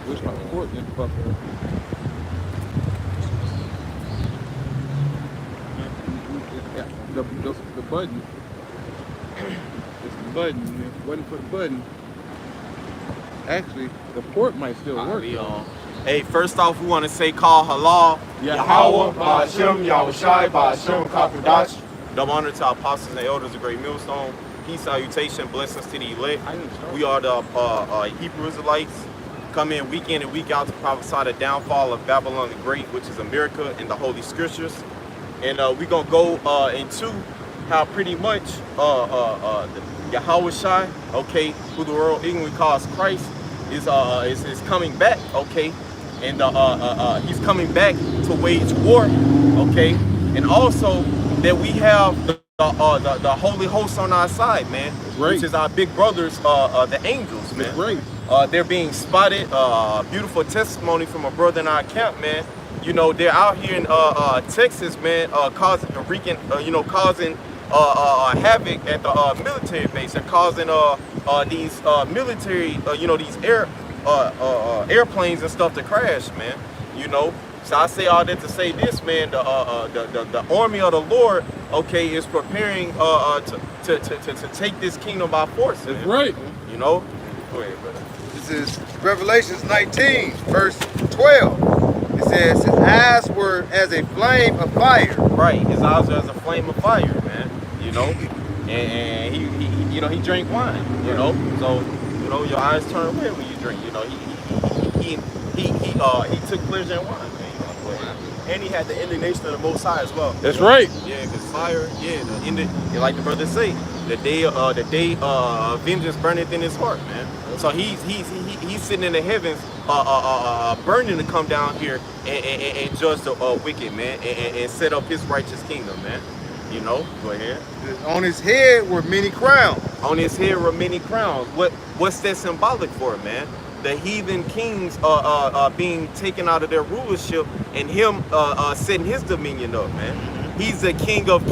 Wish my port didn't fuck up. Yeah, the button. It's the button. If it wasn't for the button, actually, the port might still work. Hey, first off, we want to say call halal. Yahweh, Ba'ashem, Yahushai, Ba'ashem, Kakadash. Double honor to our apostles and elders of Great Millstone. Peace, salutation, blessings to the elect. We are the Hebrew Israelites. Come in week in and week out to prophesy the downfall of Babylon the Great, which is America, in the Holy Scriptures. And we're going to go into how pretty much the Yahushai, okay, who the world English calls Christ, is coming back, okay? And he's coming back to wage war, okay? And also that we have the holy host on our side, man, which is our big brothers, the angels, man. They're being spotted. Beautiful testimony from a brother in our camp, man. You know, they're out here in Texas, man, causing causing havoc at the military base. They're causing these military, these airplanes and stuff to crash, man. You know. So I say all that to say this, man. The army of the Lord, okay, is preparing to take this kingdom by force. That's right. You know. Go ahead, brother. This is Revelations 19, verse 12. It says, his eyes were as a flame of fire. Right, his eyes were as a flame of fire, man. You know, and he drank wine. You know, so your eyes turn red when you drink. You know, he took pleasure in wine. And he had the indignation of the Most High as well. That's right. Yeah, because fire, like the brother say, the day vengeance burneth in his heart, man. So he's sitting in the heavens, burning to come down here and judge the wicked, man, and set up his righteous kingdom, man. You know, go ahead. On his head were many crowns. On his head were many crowns. What's that symbolic for, man? The heathen kings being taken out of their rulership, and him setting his dominion up, man. He's the king of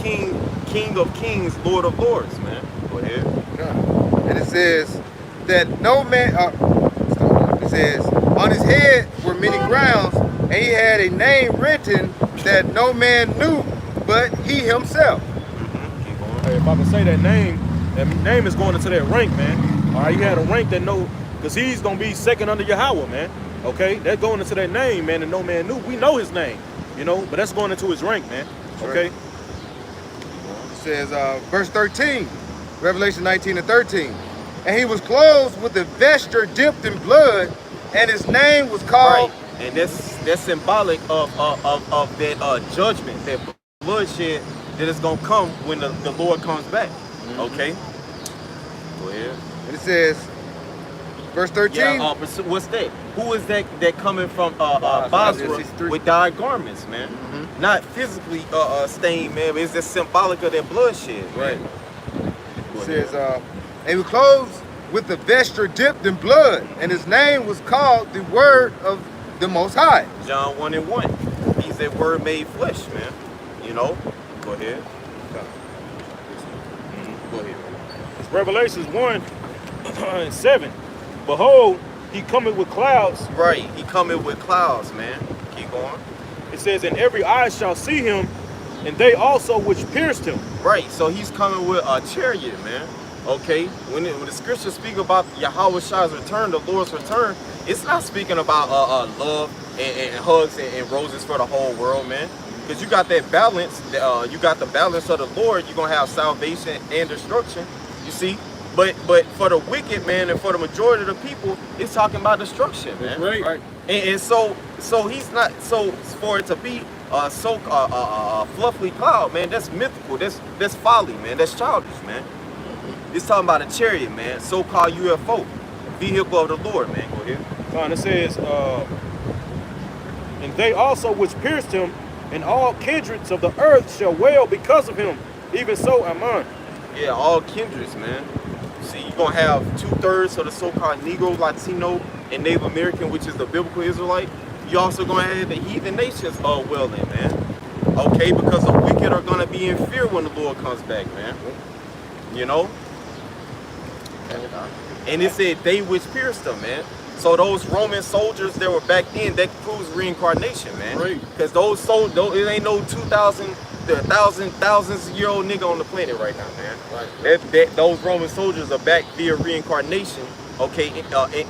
kings, Lord of lords, man. Go ahead. And it says that no man. It says on his head were many crowns, and he had a name written that no man knew, but he himself. Hey, if I can say that name is going into that rank, man. All right, he had a rank that because he's going to be second under Yahweh, man. Okay, that's going into that name, man, and no man knew. We know his name, you know, but that's going into his rank, man. Okay. It says, verse 13, Revelation 19 and 13. And he was clothed with a vesture dipped in blood, and his name was called. Right, and that's symbolic of that judgment, that bloodshed that is going to come when the Lord comes back. Okay. Go ahead. And it says, verse 13. Yeah, what's that? Who is that coming from Basra with dyed garments, man? Not physically stained, man, but it's just symbolic of that bloodshed, right? It says, and he was clothed with the vesture dipped in blood, and his name was called the Word of the Most High. John 1 and 1. He's that Word made flesh, man. You know? Go ahead. Go ahead. It's Revelations 1 and 7. Behold, he cometh with clouds. Right, he coming with clouds, man. Keep going. It says, and every eye shall see him, and they also which pierced him. Right, so he's coming with a chariot, man. Okay, when the scriptures speak about Yahushai's return, the Lord's return, it's not speaking about love and hugs and roses for the whole world, man. Because you got that balance, you got the balance of the Lord, you're going to have salvation and destruction, you see? But for the wicked, man, and for the majority of the people, it's talking about destruction, man. Right. And so he's not, so for it to be so fluffy cloud, man, that's mythical, that's folly, man, that's childish, man. It's talking about a chariot, man, so-called UFO, vehicle of the Lord, man. Go ahead. And it says, and they also which pierced him, and all kindreds of the earth shall wail because of him. Even so, Amen. Yeah, all kindreds, man. See, you're going to have 2/3 of the so-called Negro, Latino, and Native American, which is the biblical Israelite. You're also going to have the heathen nations wailing, man. Okay, because the wicked are going to be in fear when the Lord comes back, man. You know? And it said, they which pierced him, man. So those Roman soldiers that were back then, that proves reincarnation, man. Right. Because those soldiers, it ain't no thousands-year-old nigga on the planet right now, man. Right. Those Roman soldiers are back via reincarnation, okay,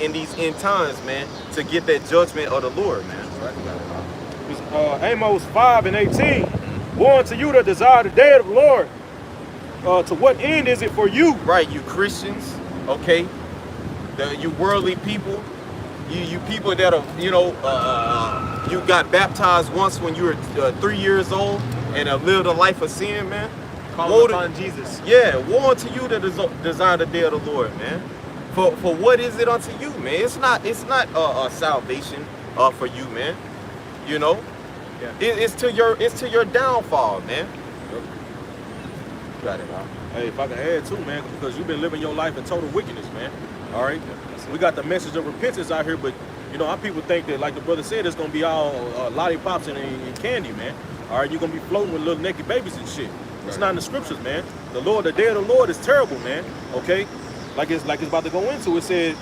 in these end times, man, to get that judgment of the Lord, man. Amos 5:18. Woe unto you that desire the day of the Lord. To what end is it for you? Right, you Christians, okay, you worldly people, you people that are, you got baptized once when you were 3 years old and have lived a life of sin, man. Calling upon Jesus. Yeah, woe unto you that desire the day of the Lord, man. For what is it unto you, man? It's not salvation for you, man. You know, Yeah. it's to your downfall, man. Got it, huh? Hey, if I can add too, man, because you've been living your life in total wickedness, man. All right, we got the message of repentance out here, but you know, our people think that, like the brother said, it's gonna be all lollipops and candy, man. All right, you're gonna be floating with little naked babies and shit. It's not in the scriptures, man. The day of the Lord is terrible, man. Okay, like it's about to go into. It said,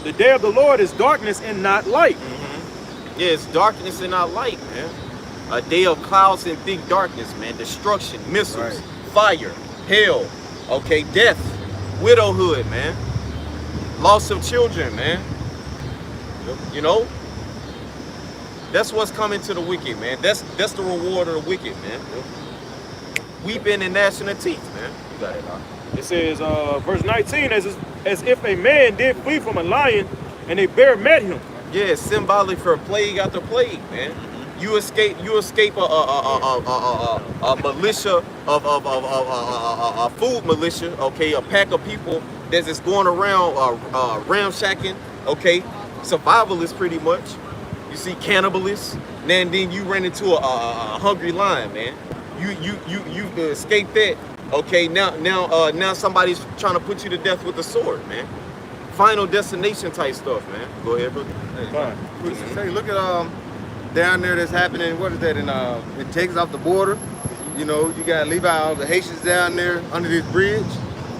the day of the Lord is darkness and not light. Yeah, it's darkness and not light, man. A day of clouds and thick darkness, man. Destruction, missiles, fire, hell, okay, death, widowhood, man. Loss of children, man. You know? That's what's coming to the wicked, man. That's the reward of the wicked, man. Weeping and gnashing of teeth, man. You got it, huh? It says, verse 19, as if a man did flee from a lion and a bear met him. Yeah, it's symbolic for plague after plague, man. You escape a militia a food militia, okay, a pack of people that's just going around ramshacking, okay, survivalists pretty much. You see cannibalists, and then you run into a hungry lion, man. You escape that, okay. Now somebody's trying to put you to death with a sword, man. Final destination type stuff, man. Go ahead, brother. Say, look at down there that's happening. What is that in Texas off the border? You know, you got Levi, all the Haitians down there under this bridge.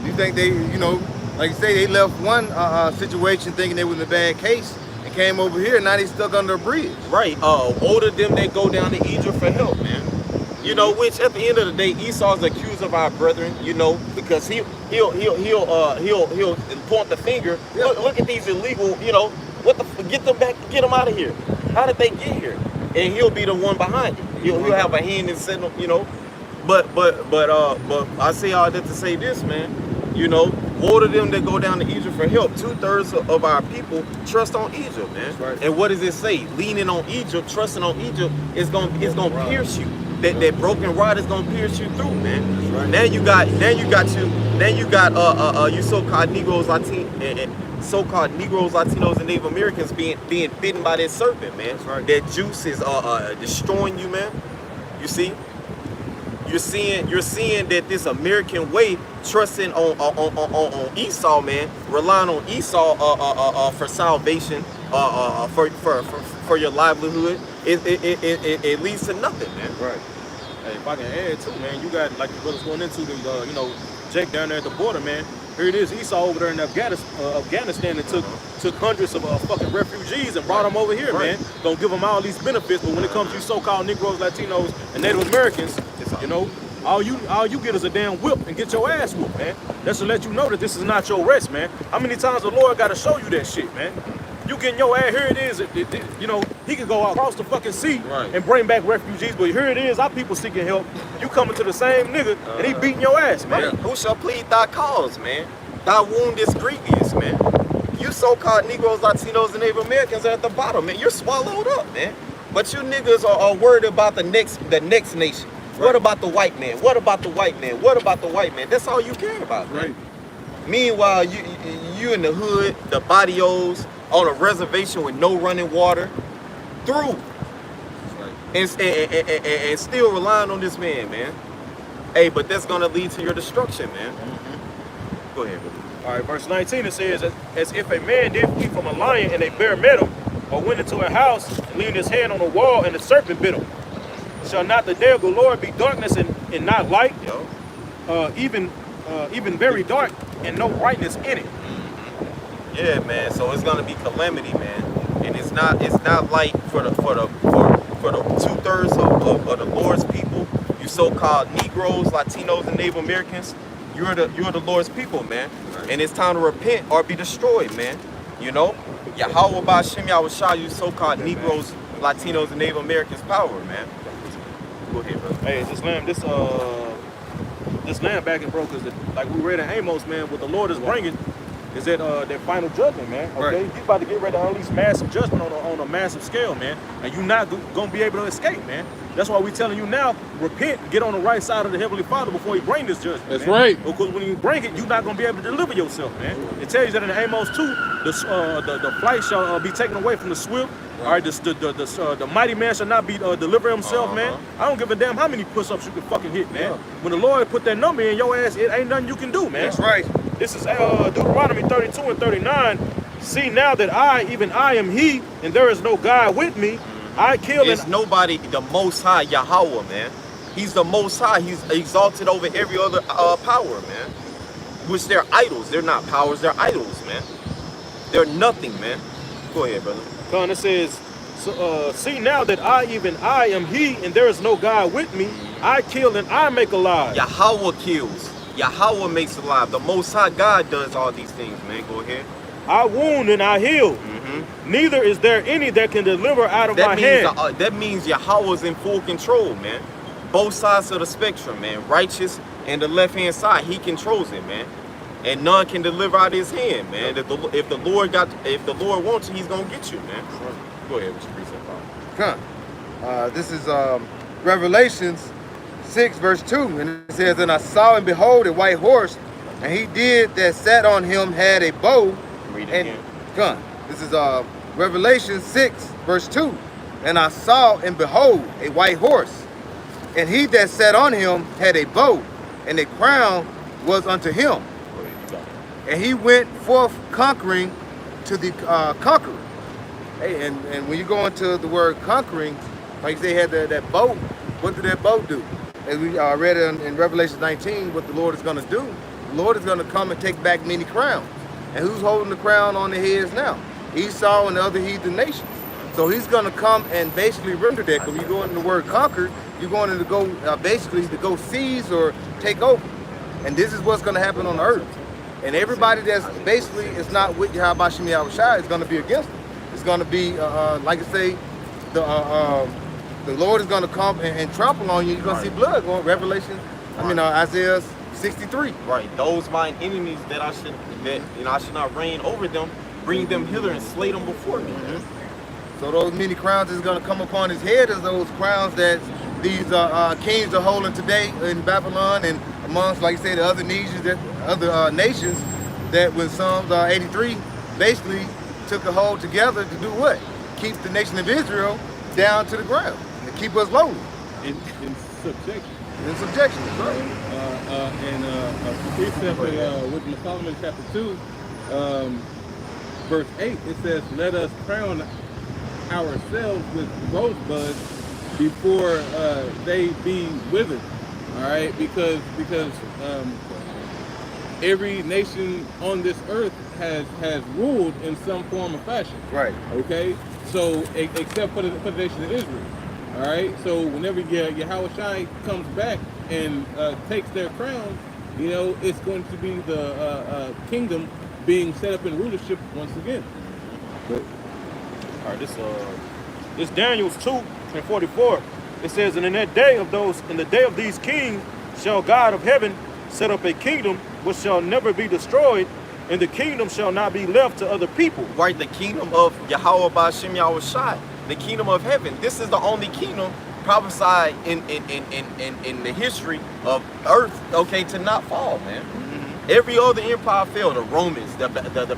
You think they, you know, like you say, they left one situation thinking they was in a bad case and came over here, and now they stuck under a bridge. Right. Older them that go down to Egypt for help, man. You know, which at the end of the day, Esau's accused of our brethren. You know, because he'll point the finger. Look at these illegal. You know, get them back, get them out of here. How did they get here? And he'll be the one behind it. He'll have a hand in setting them. You know, but I say all that to say this, man. You know, woe to them that go down to Egypt for help. 2/3 of our people trust on Egypt, man. Right. And what does it say? Leaning on Egypt, trusting on Egypt is gonna pierce you. That broken rod is gonna pierce you through, man. Right. Now you got you so-called Negroes, so-called Negroes, Latinos, and Native Americans being bitten by that serpent, man. Right. That juice is destroying you, man. You see? You're seeing that this American way, trusting on Esau, man, relying on Esau for salvation, for your livelihood, it leads to nothing, man. Right. Hey, if I can add too, man, you got, like the brothers going into the, you know, Jake down there at the border, man. Here it is, Esau over there in Afghanistan and took hundreds of fucking refugees and brought them over here, man. Gonna give them all these benefits, but when it comes to you so-called Negroes, Latinos, and Native Americans, you know, all you get is a damn whip and get your ass whooped, man. That's to let you know that this is not your rest, man. How many times the Lord got to show you that shit, man? You getting your ass, here it is, you know, he could go across the fucking sea and bring back refugees, but here it is, our people seeking help. You coming to the same nigga and he beating your ass, man. Yeah. Who shall plead thy cause, man? Thy wound is grievous, man. You so-called Negroes, Latinos, and Native Americans are at the bottom, man. You're swallowed up, man. But you niggas are worried about the next nation. Right. What about the white man? What about the white man? What about the white man? That's all you care about, man. Right. Meanwhile, you in the hood, the barrios, on a reservation with no running water, through. Right. And still relying on this man. Hey, but that's gonna lead to your destruction, man. Mm-hmm. Go ahead, brother. All right, verse 19, it says, as if a man did flee from a lion and a bear met him, or went into a house and leaned his hand on a wall and the serpent bit him. Shall not the day of the Lord be darkness and not light? Even very dark and no brightness in it. Yeah, man. So it's gonna be calamity, man. And it's not like for the 2/3 of the Lord's people, you so-called Negroes, Latinos, and Native Americans. You're the Lord's people, man. And it's time to repent or be destroyed, man. You know? Yahweh Ba'Shem Yahushua, you so-called Negroes, Latinos, and Native Americans power, man. Go ahead, brother. Hey, this land back in broke is like we read in Amos, man. What the Lord is bringing is that final judgment, man. Okay, He's about to get ready to unleash massive judgment on a massive scale, man. And you're not gonna be able to escape, man. That's why we telling you now, repent, get on the right side of the Heavenly Father before He bring this judgment. That's man. right. Because when you bring it, you're not gonna be able to deliver yourself, man. It tells you that in Amos 2, the flight shall be taken away from the swift. All right, the mighty man shall not be deliver himself, man. I don't give a damn how many push-ups you can fucking hit, man. When the Lord put that number in your ass, it ain't nothing you can do, man. That's right. This is Deuteronomy 32 and 39. See now that I, even I am He, and there is no God with me. I kill It's nobody, the Most High, Yahweh, man. He's the Most High. He's exalted over every other power, man. Which they're idols. They're not powers. They're idols, man. They're nothing, man. Go ahead, brother. It says, see now that I, even I am He, and there is no God with me. I kill and I make alive. Yahweh kills. Yahweh makes alive. The Most High God does all these things, man. Go ahead. I wound and I heal. Neither is there any that can deliver out of my hand. That means Yahweh's in full control, man. Both sides of the spectrum, man. Righteous and the left-hand side, He controls it, man. And none can deliver out of His hand, man. If the Lord wants you, He's gonna get you, man. Go ahead with your precept, Father. This is Revelations 6 verse 2, and it says, and I saw and behold a white horse, and he that sat on him had a bow. Read it again. This is Revelation 6 verse 2, and I saw and behold a white horse, and he that sat on him had a bow, and a crown was unto him, and he went forth conquering to the conqueror. Hey, and when you go into the word conquering, like they had that boat, what did that boat do? As we read in Revelation 19, what the Lord is going to do, the Lord is going to come and take back many crowns. And who's holding the crown on their heads now? Esau and the other heathen nations. So He's going to come and basically render that. Because when you go into the word conquer, you're going to go basically to go seize or take over. And this is what's going to happen on the earth. And everybody that's basically is not with Yahweh Ba'Shem Yahushua is going to be against them. It's going to be, like I say, the Lord is going to come and trample on you. You're going to see blood going. Isaiah 63. Right. Those mine enemies that I should not reign over them, bring them hither and slay them before me. So those many crowns is going to come upon His head as those crowns that these kings are holding today in Babylon and amongst, like you say, the other nations that with Psalms 83 basically took a hold together to do what? Keep the nation of Israel down to the ground and keep us lowly. In subjection. In subjection, that's right. And a precept with Solomon chapter 2, verse 8, it says, let us crown ourselves with rosebuds before they be withered. All right, because every nation on this earth has ruled in some form or fashion. Right. Okay. So except for the nation of Israel. All right. So whenever Yahushua comes back and takes their crown, it's going to be the kingdom being set up in rulership once again. But, all right, this Daniel's 2 and 44. It says, and in the day of these kings shall God of heaven set up a kingdom which shall never be destroyed, and the kingdom shall not be left to other people. Right, the kingdom of Yahweh Ba'Shem Yahushua, the kingdom of heaven. This is the only kingdom prophesied in the history of earth, okay, to not fall, man. Every other empire fell. The Romans, the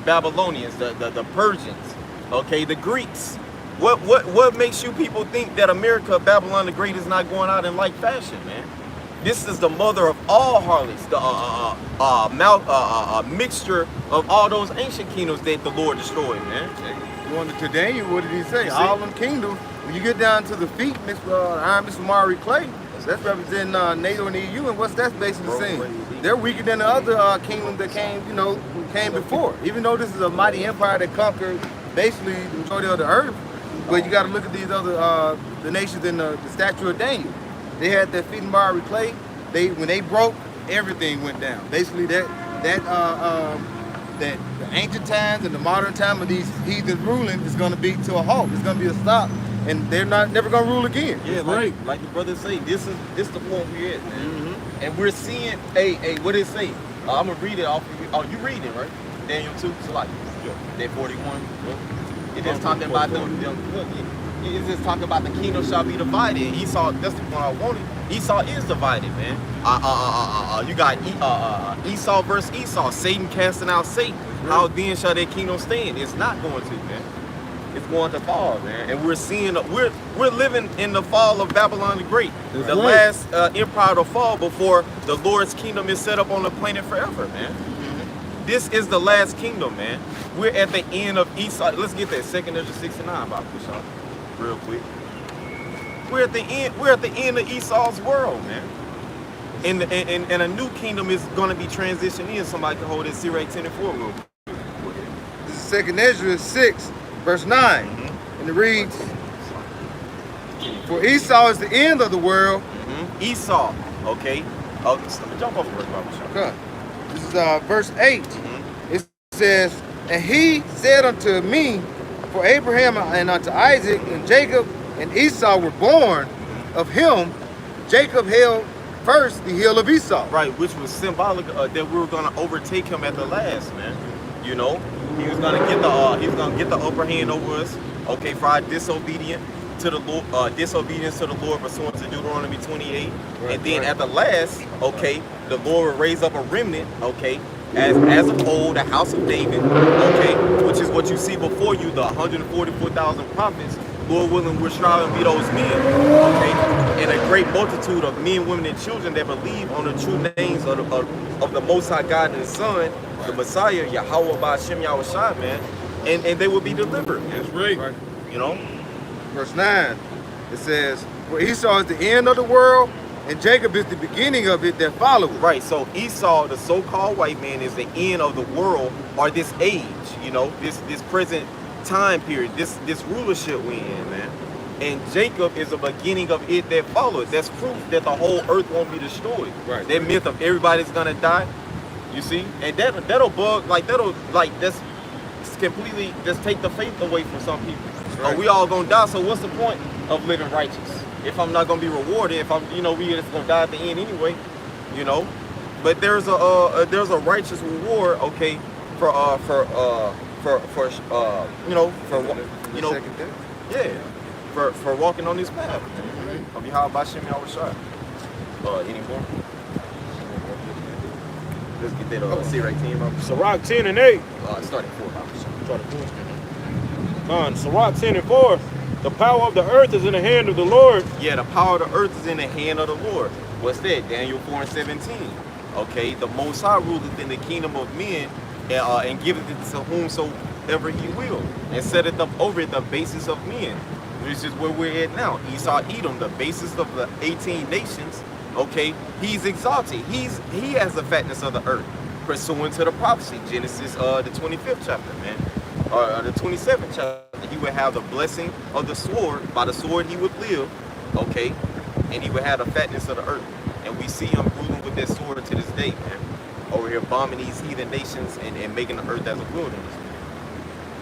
Babylonians, the Persians, okay, the Greeks. What makes you people think that America, Babylon the Great, is not going out in like fashion, man? This is the mother of all harlots, the mixture of all those ancient kingdoms that the Lord destroyed, man. Going to Daniel, what did he say? All them kingdoms. When you get down to the feet, Iron Mr. Mari Clay, that's representing NATO and EU, and what's that basically saying? They're weaker than the other kingdoms that came, came before. Even though this is a mighty empire that conquered basically the majority of the earth, but you got to look at these other the nations in the statue of Daniel. They had their feet in miry clay. When they broke, everything went down. Basically, that the ancient times and the modern time of these heathens ruling is going to be to a halt. It's going to be a stop, and they're never going to rule again. Yeah, like the brother say, this the point we're at, man. And we're seeing, what it say? I'm gonna read it off of you. Oh, you reading it, right? Daniel 2, so like, that 41. It just talking about them. Look, it's just talking about the kingdom shall be divided. Esau, that's the point I wanted. Esau is divided, man. You got Esau versus Esau. Satan casting out Satan. How then shall their kingdom stand? It's not going to, man. It's going to fall, man. And we're seeing, we're living in the fall of Babylon the Great. The last empire to fall before the Lord's kingdom is set up on the planet forever, man. This is the last kingdom, man. We're at the end of Esau. Let's get that 2nd Ezra 69 about push off real quick. We're at the end of Esau's world, man. And a new kingdom is gonna be transitioning in. Somebody can hold it Sirach 10 and 4 real quick. This is 2nd Ezra 6, verse 9. And it reads, for Esau is the end of the world. Esau, okay. Oh, let me jump off the verse, Okay. This is verse 8. It says, and he said unto me, for Abraham and unto Isaac and Jacob and Esau were born of him. Jacob held first the heel of Esau. Right, which was symbolic that we were going to overtake him at the last, man. You know, he was going to get the upper hand over us. Okay, for our disobedience to the Lord pursuant to Deuteronomy 28. And then at the last, okay, the Lord will raise up a remnant, okay, as of old, the house of David, okay, which is what you see before you, the 144,000 prophets. Lord willing, we're striving to be those men, okay, and a great multitude of men, women, and children that believe on the true names of the Most High God and His Son, the Messiah, Yahweh Ba'Shem Yahushua, man, and they will be delivered. That's right. You know? Verse 9, it says, for Esau is the end of the world, and Jacob is the beginning of it that followeth. Right, so Esau, the so-called white man, is the end of the world, or this age, you know, this present time period, this rulership we in, man. And Jacob is the beginning of it that follows. That's proof that the whole earth won't be destroyed. Right. That myth of everybody's gonna die, you see? And that'll that's completely just take the faith away from some people. Right. We all gonna die, so what's the point of living righteous? If I'm not gonna be rewarded, if I'm, we just gonna die at the end anyway, you know? But there's a righteous reward, okay, for walking on this path. Of Yahweh Ba'Shem Yahushua. Any more? Let's get that Sirach 10 up. Sirach 10 and 8. Start at 4. Start at 4. Sirach 10 and 4. The power of the earth is in the hand of the Lord. Yeah, the power of the earth is in the hand of the Lord. What's that? Daniel 4 and 17. Okay, the Most High ruleth in the kingdom of men and giveth it to whomsoever He will, and setteth up over it the basis of men, which is where we're at now. Esau Edom, the basis of the 18 nations. Okay, he's exalted. He has the fatness of the earth, pursuant to the prophecy, Genesis the 25th chapter, man, or the 27th chapter. He would have the blessing of the sword. By the sword he would live, okay, and he would have the fatness of the earth. And we see him ruling with that sword to this day, man. Over here bombing these heathen nations and making the earth as a wilderness.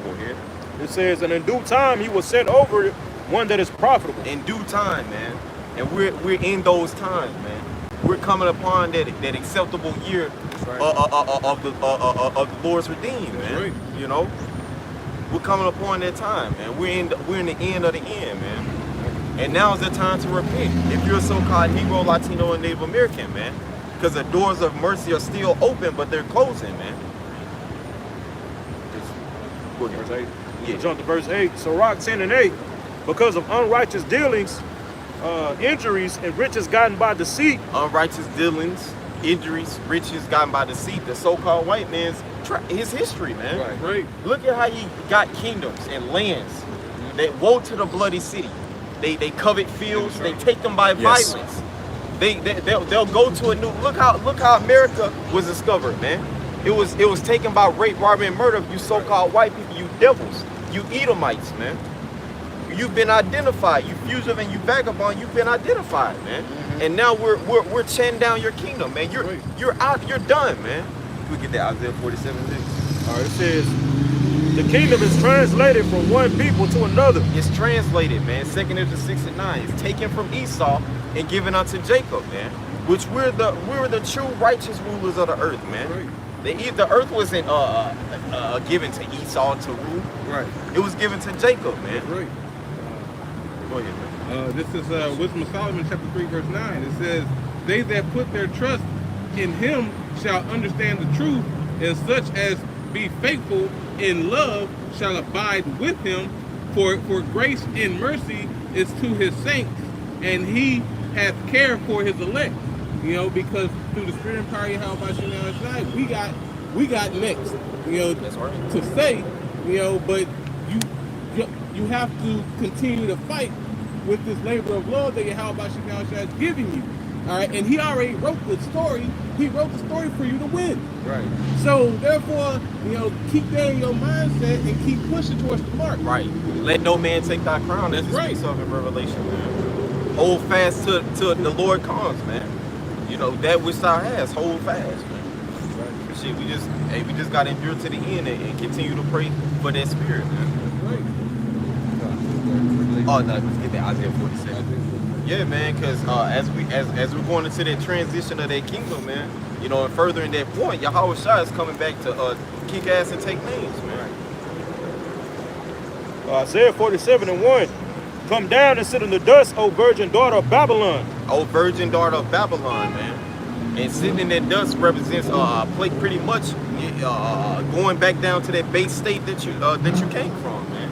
Go ahead. It says, and in due time he will set over it one that is profitable. In due time, man. And we're in those times, man. We're coming upon that acceptable year of the Lord's redeemed, man. Right. You know, we're coming upon that time, man. We're in the end of the end, man. And now is the time to repent. If you're a so-called Negro, Latino, and Native American, man, because the doors of mercy are still open, but they're closing, man. Verse 8. Yeah. Jump to verse 8. Sirach 10 and 8. Because of unrighteous dealings, injuries, and riches gotten by deceit. Unrighteous dealings, injuries, riches gotten by deceit. The so-called white man's his history, man. Right. Look at how he got kingdoms and lands. They woe to the bloody city. They covet fields. They take them by violence. They'll go to a new. Look how America was discovered, man. It was taken by rape, robbery, and murder. You so-called white people, you devils, you Edomites, man. You've been identified. You fugitive and you vagabond. You've been identified, man. And now we're chanting down your kingdom, man. You're out. You're done, man. Can we get that Isaiah 47 next? All right, it says, the kingdom is translated from one people to another. It's translated, man. 2 Ezra 6 and 9. It's taken from Esau and given unto Jacob, man. Which we're the true righteous rulers of the earth, man. The earth wasn't given to Esau to rule. Right. It was given to Jacob, man. Right. Go ahead, man. This is Wisdom of Solomon, chapter 3, verse 9. It says, they that put their trust in him shall understand the truth, and such as be faithful in love shall abide with him. For grace and mercy is to his saints, and he hath care for his elect. You know, because through the spirit and power of Yahweh we got next, you know, to say, you know, but you have to continue to fight with this labor of love that Yahweh is giving you. All right, and he already wrote the story. He wrote the story for you to win. Right. So therefore, you know, keep that in your mindset and keep pushing towards the mark. Right. Let no man take thy crown. That's right. Speaks of in Revelation, man. Hold fast till the Lord comes, man. You know, that which thou hast, hold fast, man. Right. Shit, we just gotta endure to the end and continue to pray for that spirit, man. Right. Oh no, let's get that Isaiah 47. Yeah, man, because as we're going into that transition of that kingdom, man, you know, and further in that point, Yahweh Shai is coming back to kick ass and take names, man. Isaiah 47 and 1. Come down and sit in the dust, O virgin daughter of Babylon. O virgin daughter of Babylon, man. And sitting in that dust represents pretty much going back down to that base state that you came from, man.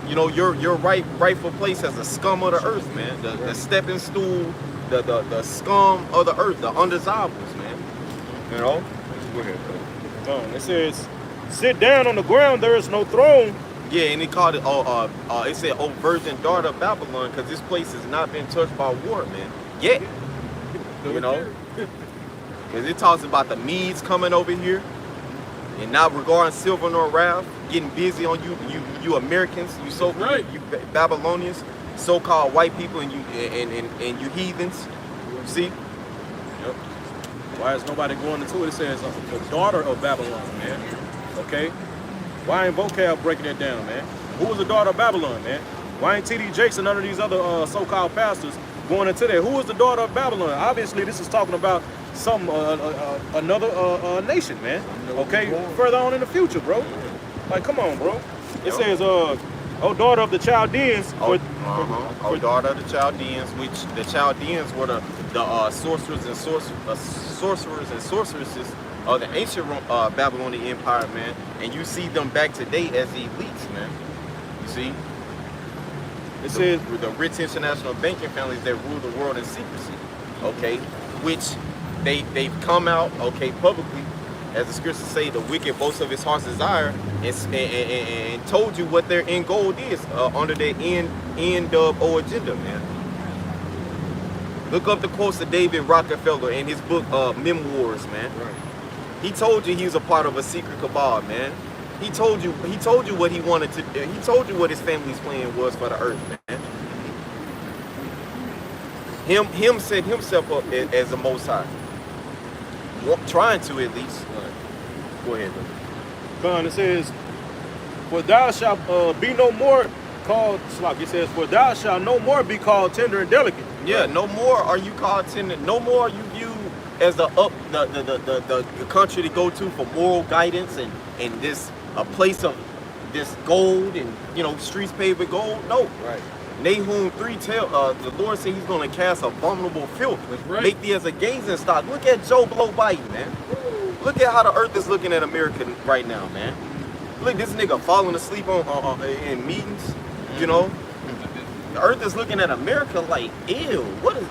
You know, your rightful place as a scum of the earth, man. The stepping stool, the scum of the earth, the undesirables, man. You know? Go ahead, bro. It says, sit down on the ground, there is no throne. Yeah, and they called it, it said, oh, virgin daughter of Babylon, because this place has not been touched by war, man. Yet. You know? Because it talks about the Medes coming over here and not regarding silver nor wrath, getting busy on you Americans, you you Babylonians, so-called white people, and you heathens. See? Yep. Why is nobody going into it? It says the daughter of Babylon, man. Okay? Why ain't vocab breaking it down, man? Who was the daughter of Babylon, man? Why ain't T.D. Jakes and none of these other so-called pastors going into that? Who was the daughter of Babylon? Obviously, this is talking about some another nation, man. Okay, further on in the future, bro. Like, come on, bro. It says, "Oh, daughter of the Chaldeans." Daughter of the Chaldeans, which the Chaldeans were the sorcerers and sorceresses of the ancient Babylonian Empire, man. And you see them back today as the elites, man. You see. It says the rich international banking families that rule the world in secrecy, okay, which they've come out, okay, publicly, as the scriptures say, the wicked boast of his heart's desire, and told you what their end goal is under their end of agenda, man. Look up the quotes of David Rockefeller in his book Memoirs, man. Right. He told you he was a part of a secret cabal, man. He told you what he wanted to do. He told you what his family's plan was for the earth, man. Him set himself up as the Most High. Trying to, at least. Go ahead, it says, for thou shalt be no more called slack. It says, for thou shalt no more be called tender and delicate. Yeah, right. No more are you called tender. No more are you viewed as the country to go to for moral guidance and this a place of this gold and, you know, streets paved with gold. No. Right. Nahum 3 the Lord said he's going to cast abominable filth. Right. Make thee as a gazing stock. Look at Joe Blow Biden, man. Look at how the earth is looking at America right now, man. Look, this nigga falling asleep in meetings, you know. The earth is looking at America like, ew, what is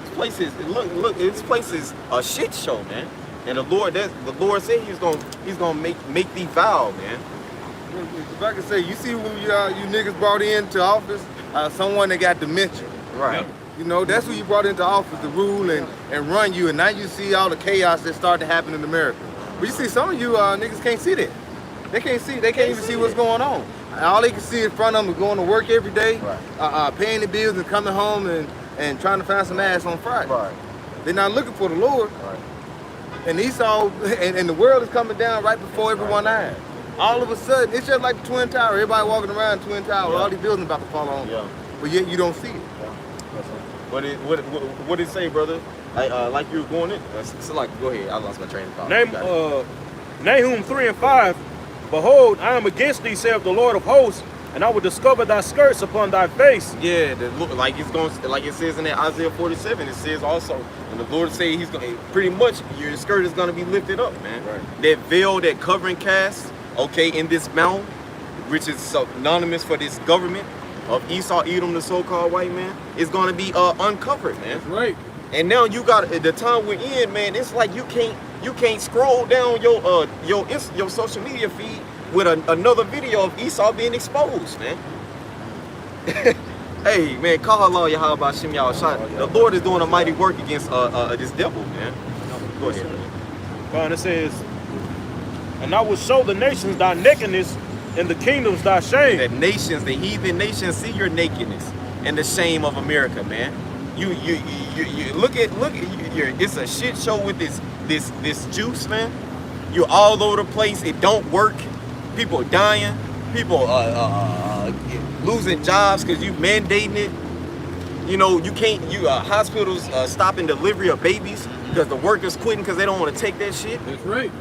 this place is look, this place is a shit show, man. And the Lord said he's gonna make thee vow, man. If I can say, you see when you niggas brought into office, someone that got dementia. Right. Yep. You know, that's who you brought into office to rule and run you, and now you see all the chaos that started to happen in America. But you see, some of you niggas can't see that. They can't even see what's going on. All they can see in front of them is going to work every day, paying the bills and coming home and trying to find some ass on Friday. Right. They're not looking for the Lord. Right. And Esau, and the world is coming down right before everyone's eyes. All of a sudden, it's just like the Twin Tower. Everybody walking around the Twin Tower, all these buildings about to fall on. Yeah. But yet you don't see it. What did it say, brother? Like you were going in? So like, go ahead. I lost my train of thought. Nahum 3 and 5. Behold, I am against thee, saith the Lord of hosts, and I will discover thy skirts upon thy face. Yeah, like it's going, like it says in that Isaiah 47. It says also, and the Lord say He's going, pretty much your skirt is going to be lifted up, man. Right. That veil, that covering cast, okay, in this mount, which is synonymous for this government of Esau, Edom, the so-called white man, is going to be uncovered, man. That's right. And now you got the time we're in, man. It's like you can't scroll down your social media feed with another video of Esau being exposed, man. Hey, man, call Allah Yahweh Shem Yahweh. The Lord is doing a mighty work against this devil, man. Go ahead, man. And it says, and I will show the nations thy nakedness, and the kingdoms thy shame. The nations, the heathen nations, see your nakedness and the shame of America, man. You look at it's a shit show with this juice, man. You're all over the place. It don't work. People dying. People losing jobs because you mandating it. You know, you can't. Hospitals stopping delivery of babies because the workers quitting because they don't want to take that shit. That's right.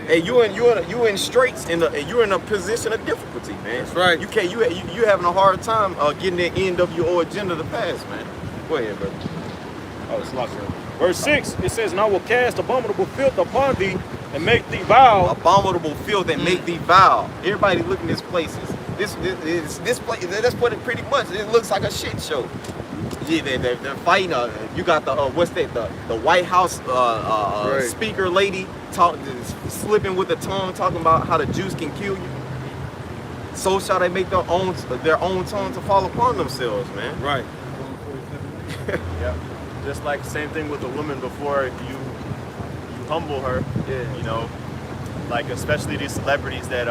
Hey, you in straits, you're in a position of difficulty, man. That's right. You can't. You having a hard time getting the NWO agenda to pass, man. Go ahead, brother. Oh, it's locked in. Verse 6, it says, and I will cast abominable filth upon thee, and make thee vow. Abominable filth and make thee vow. Everybody look in this places. This place. That's what it pretty much. It looks like a shit show. Yeah, they're fighting. You got the what's that? The White House speaker lady slipping with the tongue, talking about how the Jews can kill you. So shall they make their own tongue to fall upon themselves, man. Right. Yeah. Just like same thing with the woman before you humble her. Yeah. You know, like especially these celebrities that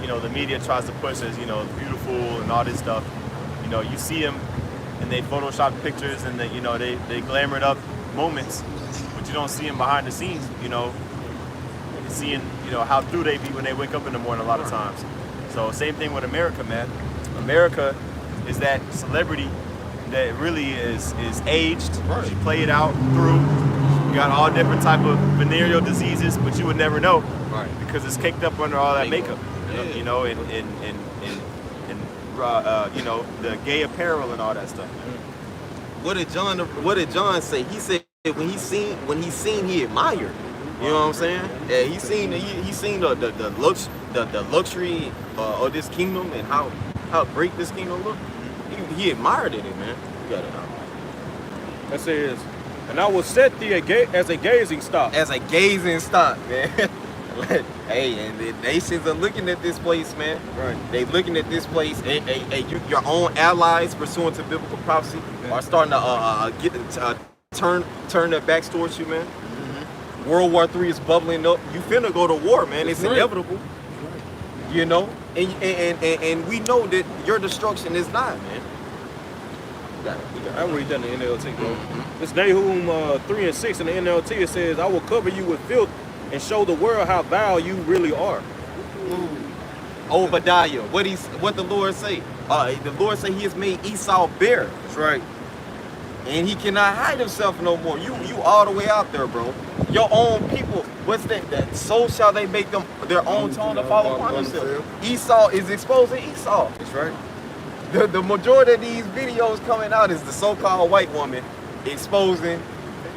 you know the media tries to push as, you know, beautiful and all this stuff. You know, you see them and they Photoshop pictures and they, you know, they glamored up moments, but you don't see them behind the scenes. You know, seeing, you know, how through they be when they wake up in the morning a lot of times. So same thing with America, man. America is that celebrity that really is aged. Right. She played out through. You got all different type of venereal diseases, but you would never know, Right. because it's caked up under all that makeup. Yeah. You know, and you know, the gay apparel and all that stuff. What did John say? He said when he seen he admired. You know what I'm saying? Yeah, he seen the luxury of this kingdom and how great this kingdom looked. He admired it, man. You got it now. That says, and I will set thee as a gazing stock. As a gazing stock, man. Hey, and the nations are looking at this place, man. Right. They looking at this place. Your own allies, pursuant to biblical prophecy, are starting to turn their backs towards you, man. Mm-hmm. World War III is bubbling up. You finna go to war, man. It's inevitable. You know, and we know that your destruction is not, man. I read that in the NLT, bro. It's Nahum 3 and 6 in the NLT. It says, I will cover you with filth and show the world how vile you really are. Obadiah, what the Lord say? The Lord say He has made Esau bare. That's right. And he cannot hide himself no more. You all the way out there, bro. Your own people, what's that? So shall they make them their own tongue to fall upon themselves. Esau is exposing Esau. That's right. The majority of these videos coming out is the so-called white woman exposing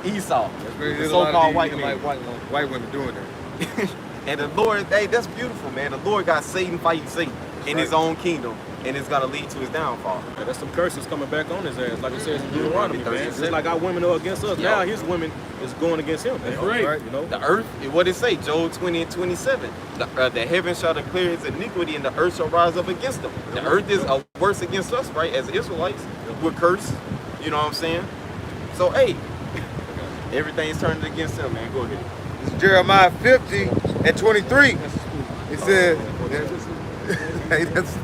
Esau. The so-called white man. White women doing that. And the Lord, hey, that's beautiful, man. The Lord got Satan fighting Satan in his own kingdom, and it's gonna lead to his downfall. Yeah, there's some curses coming back on his ass, like it says in Deuteronomy, man. 37. Just like our women are against us, now his women is going against him. That's right. You know? The earth, what it say? Job 20 and 27. The heaven shall declare his iniquity, and the earth shall rise up against him. The earth is worse against us, right? As Israelites, we're cursed. You know what I'm saying? So, hey, Everything's turning against him, man. Go ahead. This is Jeremiah 50 and 23. It says, hey, that's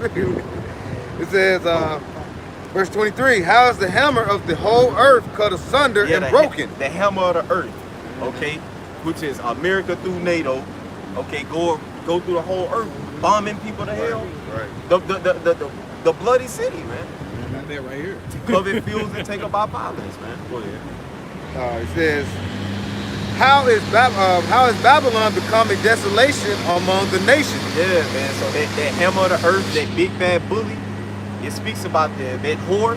it says, verse 23, how is the hammer of the whole earth cut asunder and broken? The hammer of the earth, okay, which is America through NATO, okay, go through the whole earth, bombing people to hell. Right. The bloody city, man. Got that right here. Covet fields and take up by violence, man. Go ahead. It says, how is Babylon become a desolation among the nations? Yeah, man. So that hammer of the earth, that big bad bully, it speaks about that whore.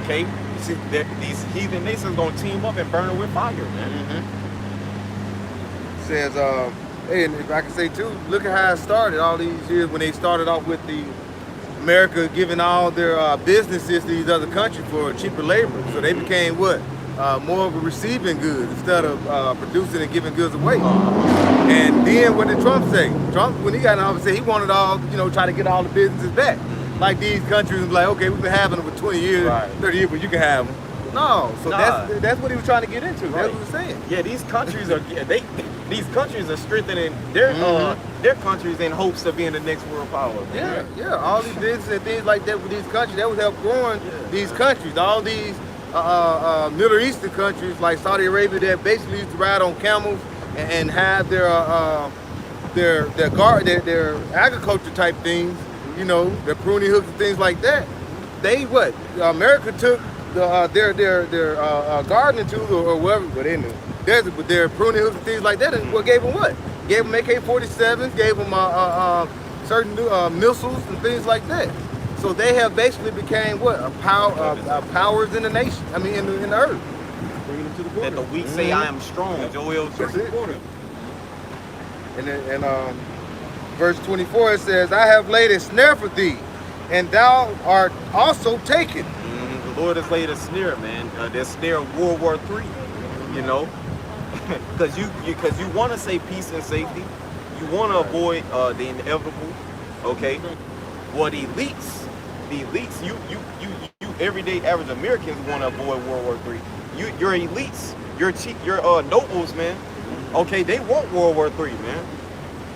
Okay, you see, these heathen nations gonna team up and burn her with fire, man. It says, hey, and if I can say too, look at how it started all these years when they started off with the America giving all their businesses to these other countries for cheaper labor. So they became what? More of a receiving goods instead of producing and giving goods away. And then what did Trump say? Trump, when he got in office, said he wanted all, try to get all the businesses back. Like these countries was like, okay, we've been having them for 20 years, Right. 30 years, but you can have them. No, so Nah. that's what he was trying to get into. Right. That's what he's saying. Yeah, these countries are strengthening their countries in hopes of being the next world power. Man. Yeah. All these businesses and things like that with these countries, that would help growing these countries. All these Middle Eastern countries like Saudi Arabia that basically used to ride on camels and have their agriculture type things, their pruning hooks and things like that. America took their gardening tools or whatever, but in the desert, but their pruning hooks and things like that, and what gave them what? Gave them AK-47s, gave them certain missiles and things like that. So they have basically became what? Powers in the nation. I mean, in the earth. Bringing them to the border. That the weak say, I am strong. Joel That's it. Border. And verse 24 it says, I have laid a snare for thee, and thou art also taken. The Lord has laid a snare, man. There's snare of World War III, because you want to say peace and safety, you want to avoid the inevitable, okay? Well, the elites, you everyday average Americans want to avoid World War III. Your elites, your nobles, man. Okay, they want World War III, man,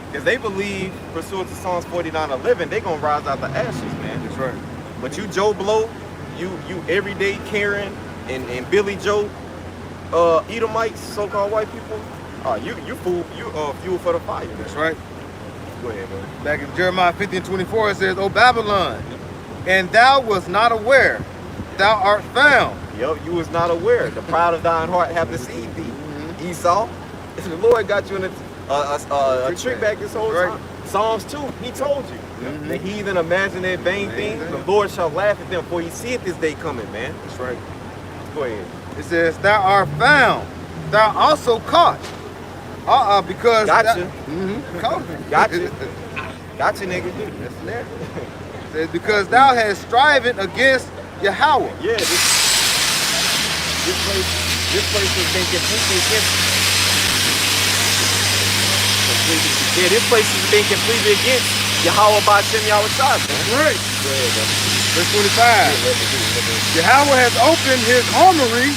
because they believe, pursuant to Psalms 49:11, they gonna rise out the ashes, man. That's right. But you Joe Blow, you everyday Karen and Billy Joe, Edomites, so-called white people, you fuel for the fire. That's right. Go ahead, man. Back in Jeremiah 50 and 24 it says, O Babylon, and thou wast not aware, thou art found. Yep, you was not aware. The pride of thine heart have deceived thee. Esau, the Lord got you in a trick back this whole time. Psalms 2, he told you. The heathen imagine their vain things. The Lord shall laugh at them, for he seeth this day coming, man. That's right. Go ahead. It says, thou art found, thou also caught. Because Gotcha. Caught. Gotcha. Gotcha, nigga. That's there. It says, because thou hast striven against Yahweh. Yeah, this place has been completely against. Yeah, this place has been completely against Yahweh by Shem Yahushua. That's right. Go ahead, man. Verse 25. Yahweh has opened his armory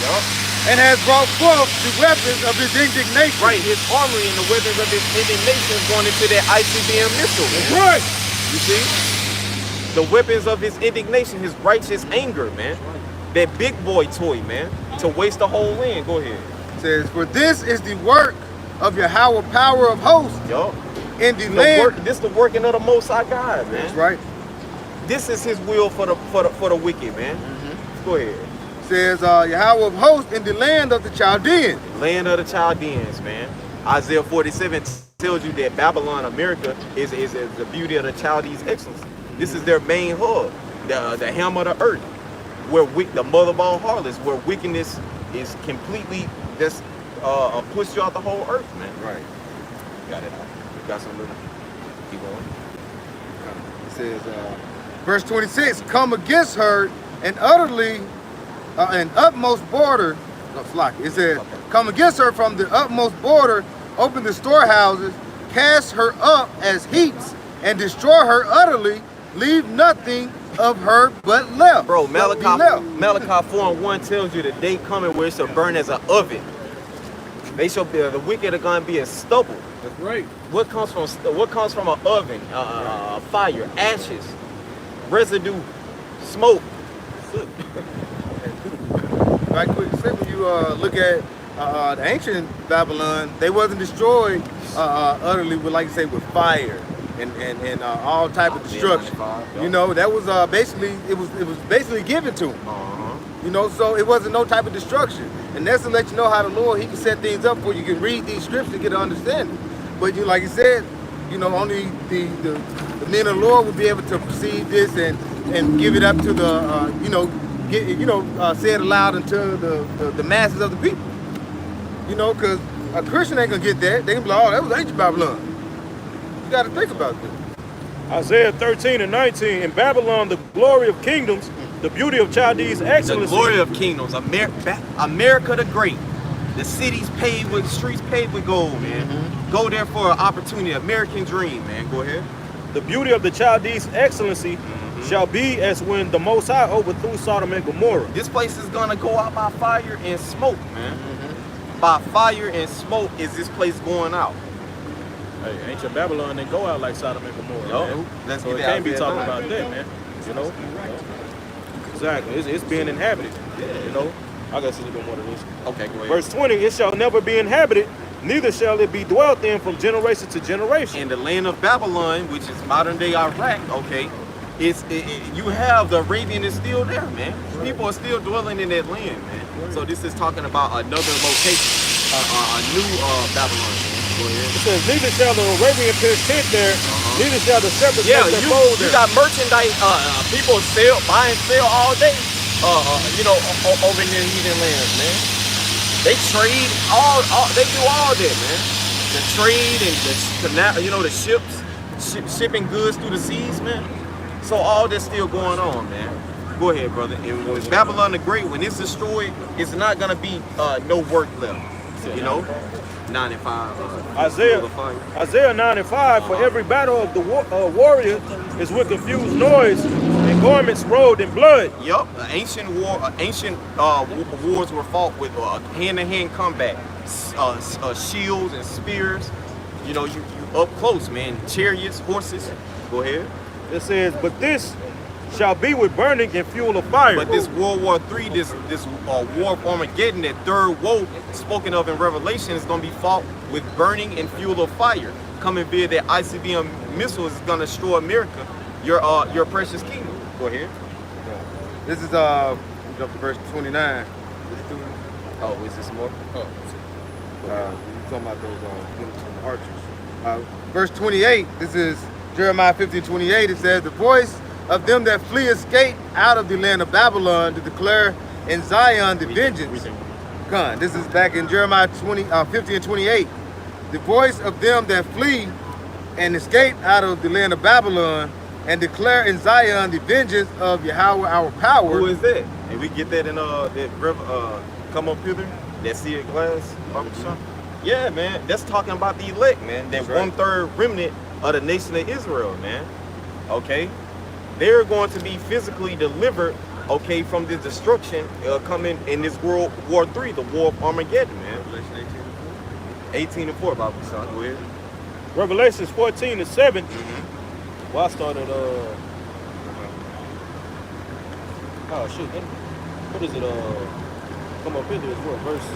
and has brought forth the weapons of his indignation. Right, his armory and the weapons of his indignation is going into that ICBM missile. That's right. You see? The weapons of his indignation, his righteous anger, man. That big boy toy, man. To waste the whole land. Go ahead. It says, for this is the work of Yahweh, power of hosts, Yup. in the land. This the working of the Most High God, man. That's right. This is his will for the wicked, man. Go ahead. It says, Yahweh of hosts in the land of the Chaldeans. Land of the Chaldeans, man. Isaiah 47 tells you that Babylon, America, is the beauty of the Chaldees' excellence. This is their main hub, the hammer of the earth, where the mother of all harlots, where wickedness is completely just pushed you out the whole earth, man. Right. Got it. Got some little. Keep going. It says, verse 26, come against her and utterly, and utmost border, no, slack. It says, come against her from the utmost border, open the storehouses, cast her up as heaps, and destroy her utterly, leave nothing of her but left. Bro, Malachi 4:1 tells you the day coming where it shall burn as an oven. They shall be, the wicked are gonna be as stubble. That's right. What comes from an oven, fire, ashes, residue, smoke. Right quick, say when you look at the ancient Babylon, they wasn't destroyed utterly with, like you say, with fire and all type of destruction. You know, that was basically it was basically given to them. You know, so it wasn't no type of destruction. And that's to let you know how the Lord, he can set things up for you. You can read these scriptures and get an understanding. But you, like you said, you know, only the men of the Lord will be able to perceive this and give it up to the, you know, say it aloud unto the masses of the people. You know, because a Christian ain't gonna get that. They can be like, oh, that was ancient Babylon. You got to think about this. Isaiah 13 and 19, in Babylon, the glory of kingdoms, the beauty of Chaldees' The excellency. glory of kingdoms, America the Great. The cities paved with, streets paved with gold, man. Go there for an opportunity, American dream, man. Go ahead. The beauty of the Chaldees' excellency shall be as when the Most High overthrew Sodom and Gomorrah. This place is gonna go out by fire and smoke, man. By fire and smoke is this place going out. Hey, ancient Babylon didn't go out like Sodom and Gomorrah, Yo, man. let's So get it that can't be out talking there. about that, man. You know? Exactly. It's being inhabited. You know? I got a little bit more to this. Okay, go ahead. Verse 20, it shall never be inhabited, neither shall it be dwelt in from generation to generation. In the land of Babylon, which is modern day Iraq, okay, you have the Arabian is still there, man. People are still dwelling in that land, man. So this is talking about another location, a new Babylon. Man. Go ahead. It says, neither shall the Arabian pitch tent there, neither shall the shepherds Yeah, make their you fold there. got merchandise. People buy and sell all day. You know, over in the heathen lands, man. They trade they do all that, man. The trade and the canal, you know, the ships shipping goods through the seas, man. So all that's still going on, man. Go ahead, brother. And when Babylon the Great, when it's destroyed, it's not gonna be no work left. You know, 9 and 5. Isaiah 9 and 5, for every battle of the warrior is with confused noise and garments rolled in blood. Yup, ancient wars were fought with hand-to-hand combat, shields and spears. You know, you up close, man. Chariots, horses. Go ahead. It says, but this shall be with burning and fuel of fire. But this World War III, this war of Armageddon, that third woe spoken of in Revelation, is going to be fought with burning and fuel of fire. Coming via that ICBM missile is going to destroy America, your precious kingdom. Go ahead. This is jump to verse 29. Oh, is this more? You're talking about those archers. Verse 28. This is Jeremiah 15:28. It says, "The voice of them that flee escape out of the land of Babylon to declare in Zion the vengeance." Come, this is back in Jeremiah 15:28. The voice of them that flee and escape out of the land of Babylon and declare in Zion the vengeance of Yahweh our power. Who is that? And we get that in that river, come up hither, that seared glass barbershop. Yeah, man, that's talking about the elect, man. That That's right. 1/3 remnant of the nation of Israel, man. Okay, they're going to be physically delivered, okay, from this destruction coming in this World War III, the War of Armageddon, man. 18:4, Bible son. Go ahead. Revelations 14 and 7. Well, I started, oh shit, what is it, come up hither is what, verse,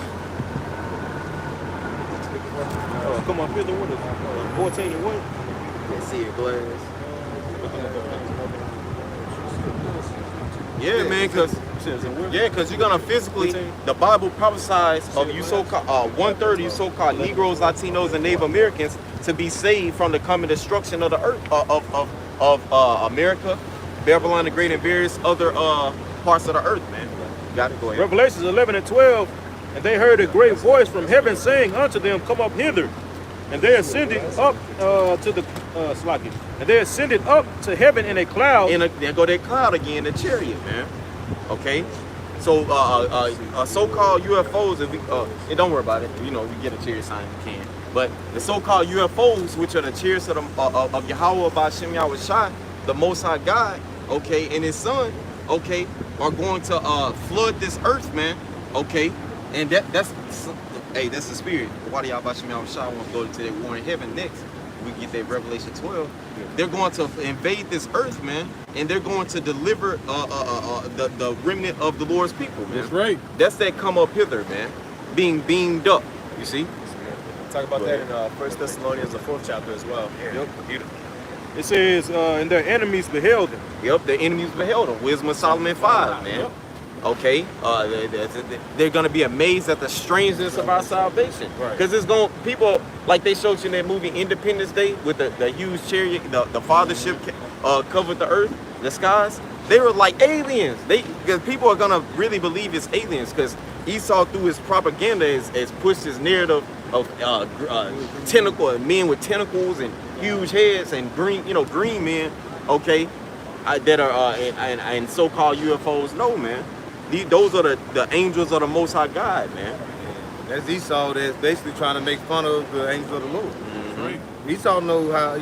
come up hither, what is it, 14 and what? That seared glass. Yeah, man, because you're gonna physically, the Bible prophesies of you so-called 1/3 you so-called Negroes, Latinos, and Native Americans to be saved from the coming destruction of the earth of America, Babylon the Great, and various other parts of the earth, man. Got it. Go ahead. Revelations 11 and 12, and they heard a great voice from heaven saying unto them, come up hither. And they ascended up to the Slaki. And they ascended up to heaven in a cloud. And there go that cloud again, the chariot, man. Okay, so so-called UFOs, if we, and don't worry about it. You know, we get a chariot sign, we can. But the so-called UFOs, which are the chariots of Yahweh Ba'Shem Yahweh Shai, the Most High God, okay, and His Son, okay, are going to flood this earth, man. Okay, and that's Hey, that's the spirit. Why do y'all about me on shot? I want to go to that war in heaven next. We get that Revelation 12. They're going to invade this earth, man, and they're going to deliver the remnant of the Lord's people, man. That's right. That's that come up hither, man, being beamed up. You see? Talk about that in 1 Thessalonians, the 4th chapter as well. Yep. It says, and their enemies beheld him. Yep. The enemies beheld them. Wisdom of Solomon 5, man. Yep. Okay, they're gonna be amazed at the strangeness of our salvation, Right. because it's going people like they showed you in that movie Independence Day with the huge chariot, the fathership covered the earth, the skies. They were like aliens. Because people are gonna really believe it's aliens, because Esau through his propaganda has pushed his narrative of tentacle men with tentacles and huge heads and green men, okay, that are and so-called UFOs. No, man. Those are the angels of the Most High God, man. That's Esau that's basically trying to make fun of the angels of the Lord. Right. Esau know how,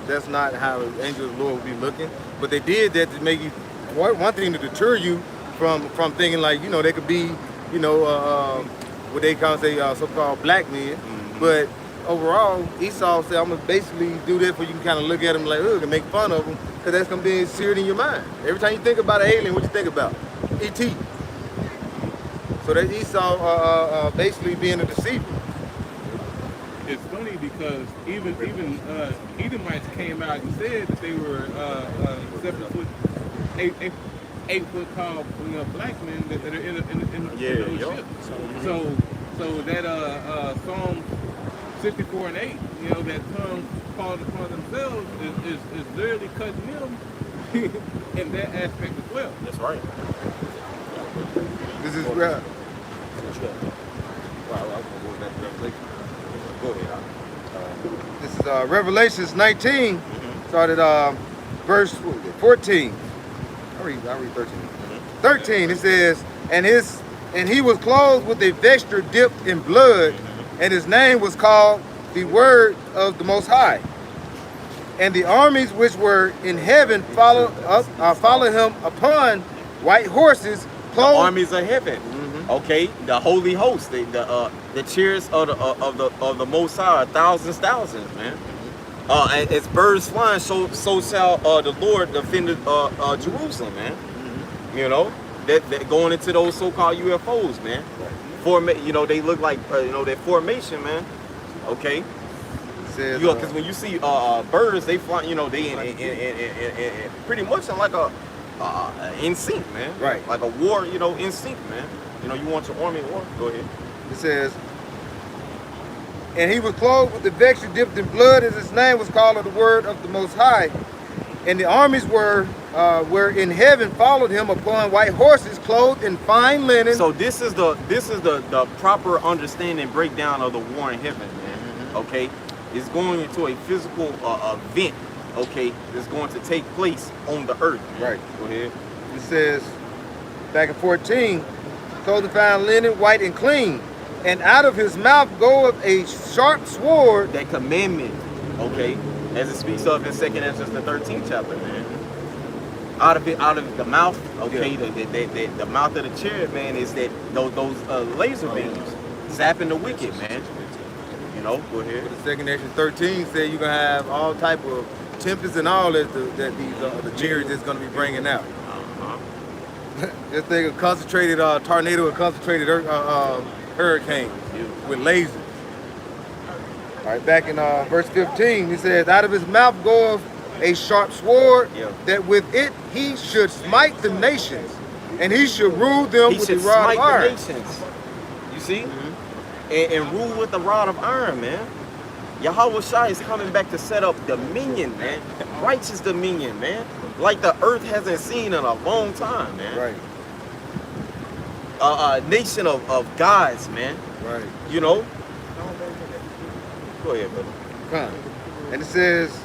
that's not how the angels of the Lord will be looking. But they did that to make you, one thing to deter you from thinking like, they could be, what they call so-called black men. But overall, Esau said, I'm going to basically do this where you can kind of look at them like, ugh, and make fun of them, because that's going to be seared in your mind. Every time you think about an alien, what you think about? E.T. So that's Esau basically being a deceiver. It's funny because even Edomites came out and said that they were 7 foot, 8 foot tall, black men that are in those ships. So that Psalm 64 and 8, that tongue called upon themselves is literally cutting them in that aspect as well. That's right. This is This is Revelations 19, started verse 14. I read 13. 13, it says, and he was clothed with a vesture dipped in blood, and his name was called the Word of the Most High. And the armies which were in heaven follow him upon white horses, The clothed. armies of heaven. Okay, the holy host, the cheers of the Most High, thousands, man. As birds flying, so shall the Lord defend Jerusalem, man. That going into those so-called UFOs, man. They look like their formation, man. Okay. Because when you see birds, they fly. They in pretty much in like a in sync, man. Right. Like a war, in sync, man. You want your army in war? Go ahead. It says, and he was clothed with the vesture dipped in blood, as his name was called of the Word of the Most High. And the armies were in heaven followed him upon white horses, clothed in fine linen. So this is the proper understanding breakdown of the war in heaven, man. Okay, it's going into a physical event. Okay, that's going to take place on the earth. Man. Right. Go ahead. It says, back in 14, clothed in fine linen, white and clean. And out of his mouth goeth a sharp sword. That commandment, okay, as it speaks of in 2nd Ezra, the 13th chapter, man. Out of the mouth, okay, the mouth of the chariot, man, is that those laser beams zapping the wicked, man. Go ahead. The 2nd Ezra 13 said you're gonna have all type of tempests and all that the chariots is gonna be bringing out. This thing a concentrated tornado, a concentrated hurricane with lasers. All right, back in verse 15, he says, out of his mouth goeth a sharp sword, that with it he should smite the nations, and he should rule them with the rod of iron. You see? And rule with the rod of iron, man. Yahweh Shai is coming back to set up dominion, man. Righteous dominion, man. Like the earth hasn't seen in a long time, man. Right. A nation of gods, man. Right. Go ahead, brother. Come. And it says,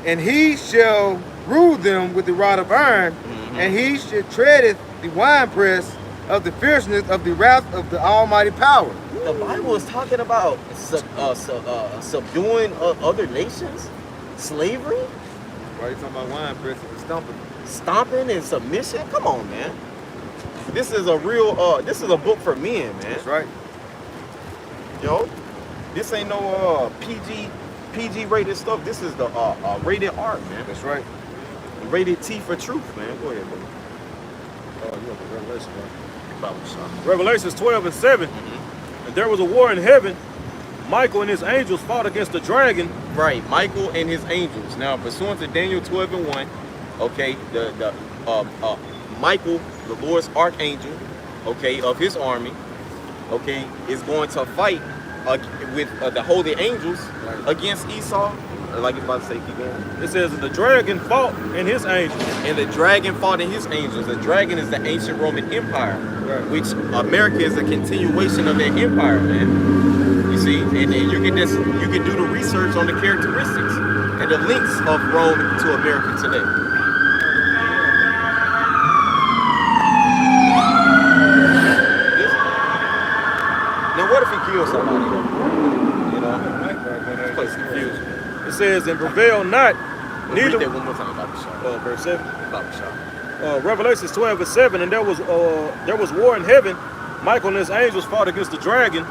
and he shall rule them with the rod of iron, and he should treadeth the winepress of the fierceness of the wrath of the almighty power. The Bible is talking about subduing other nations, slavery. Why are you talking about winepress and stomping? Stomping and submission. Come on, man. This is a real. This is a book for men, man. That's right. yo. This ain't no PG rated stuff. This is the rated R, man. That's right. Rated T for truth, man. Go ahead, bro. Oh, you want the Revelation, right? Bible shot. Revelations 12:7. And there was a war in heaven. Michael and his angels fought against the dragon. Right, Michael and his angels. Now, pursuant to Daniel 12:1, okay, the Michael, the Lord's archangel, okay, of his army, okay, is going to fight with the holy angels against Esau. Like it's about to say, keep going. It says that the dragon fought and his angels. And the dragon fought in his angels. The dragon is the ancient Roman Empire, which America is a continuation of that empire, man. You see, and you can do the research on the characteristics and the links of Rome to America today. Now, what if he kills somebody? You know, this place confused. It says, and prevail not, Read neither. that one more time, Bible shot. Verse 7. Bible shot. Revelations 12:7, and there was war in heaven. Michael and his angels fought against the dragon,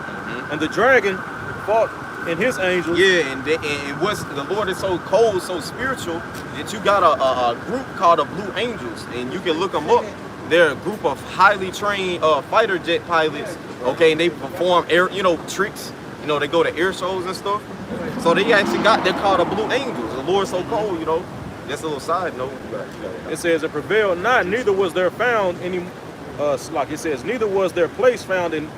and the dragon fought in his angels. Yeah, and what's the Lord is so cold, so spiritual that you got a group called the Blue Angels, and you can look them up. They're a group of highly trained fighter jet pilots. Okay, and they perform air, tricks. They go to air shows and stuff. So they're called the Blue Angels. The Lord's so cold, That's a little side note. It says, and prevailed not, neither was there found any. Like it says, neither was their place found in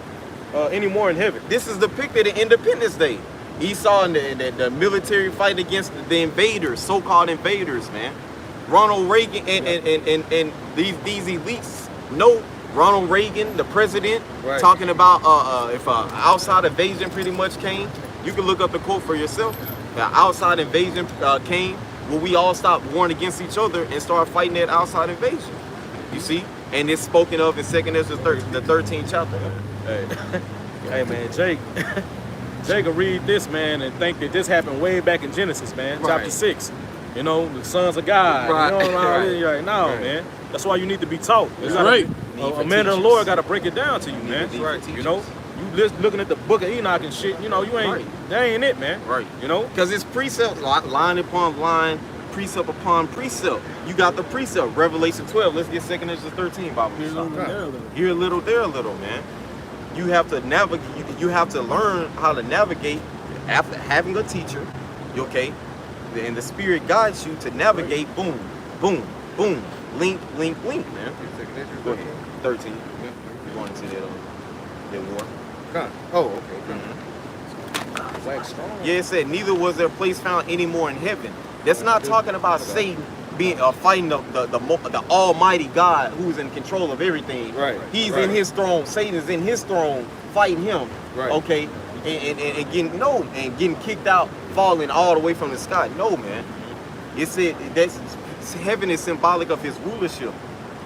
any more in heaven. This is depicted in Independence Day. Esau and the military fight against the invaders, so-called invaders, man. Ronald Reagan and these elites know Ronald Reagan, the president, talking about if an outside invasion pretty much came. You can look up the quote for yourself. The outside invasion came, will we all stop warring against each other and start fighting that outside invasion? You see? And it's spoken of in 2 Ezra the 13th chapter. Hey man, Jake will read this, man, and think that this happened way back in Genesis, man, chapter 6. The sons of God. You're like, no, man. That's why you need to be taught. That's right. A man of the Lord got to break it down to you, man. That's right. You looking at the book of Enoch and shit, you ain't, that ain't it, man. Right. Because it's precept, line upon line, precept upon precept. You got the precept, Revelation 12. Let's get 2 Ezra 13, Bible. Here a little, there a little, man. You have to navigate. You have to learn how to navigate after having a teacher. Okay, and the Spirit guides you to navigate. Boom, boom, boom. Link, link, link, man. Go ahead. 13. You want to see that war? Oh, okay. Yeah, it said neither was there place found any more in heaven. That's not talking about Satan being fighting the Almighty God who's in control of everything. Right. He's in his throne. Satan is in his throne fighting him. Right. Okay. And getting kicked out, falling all the way from the sky. No, man. It said heaven is symbolic of his rulership.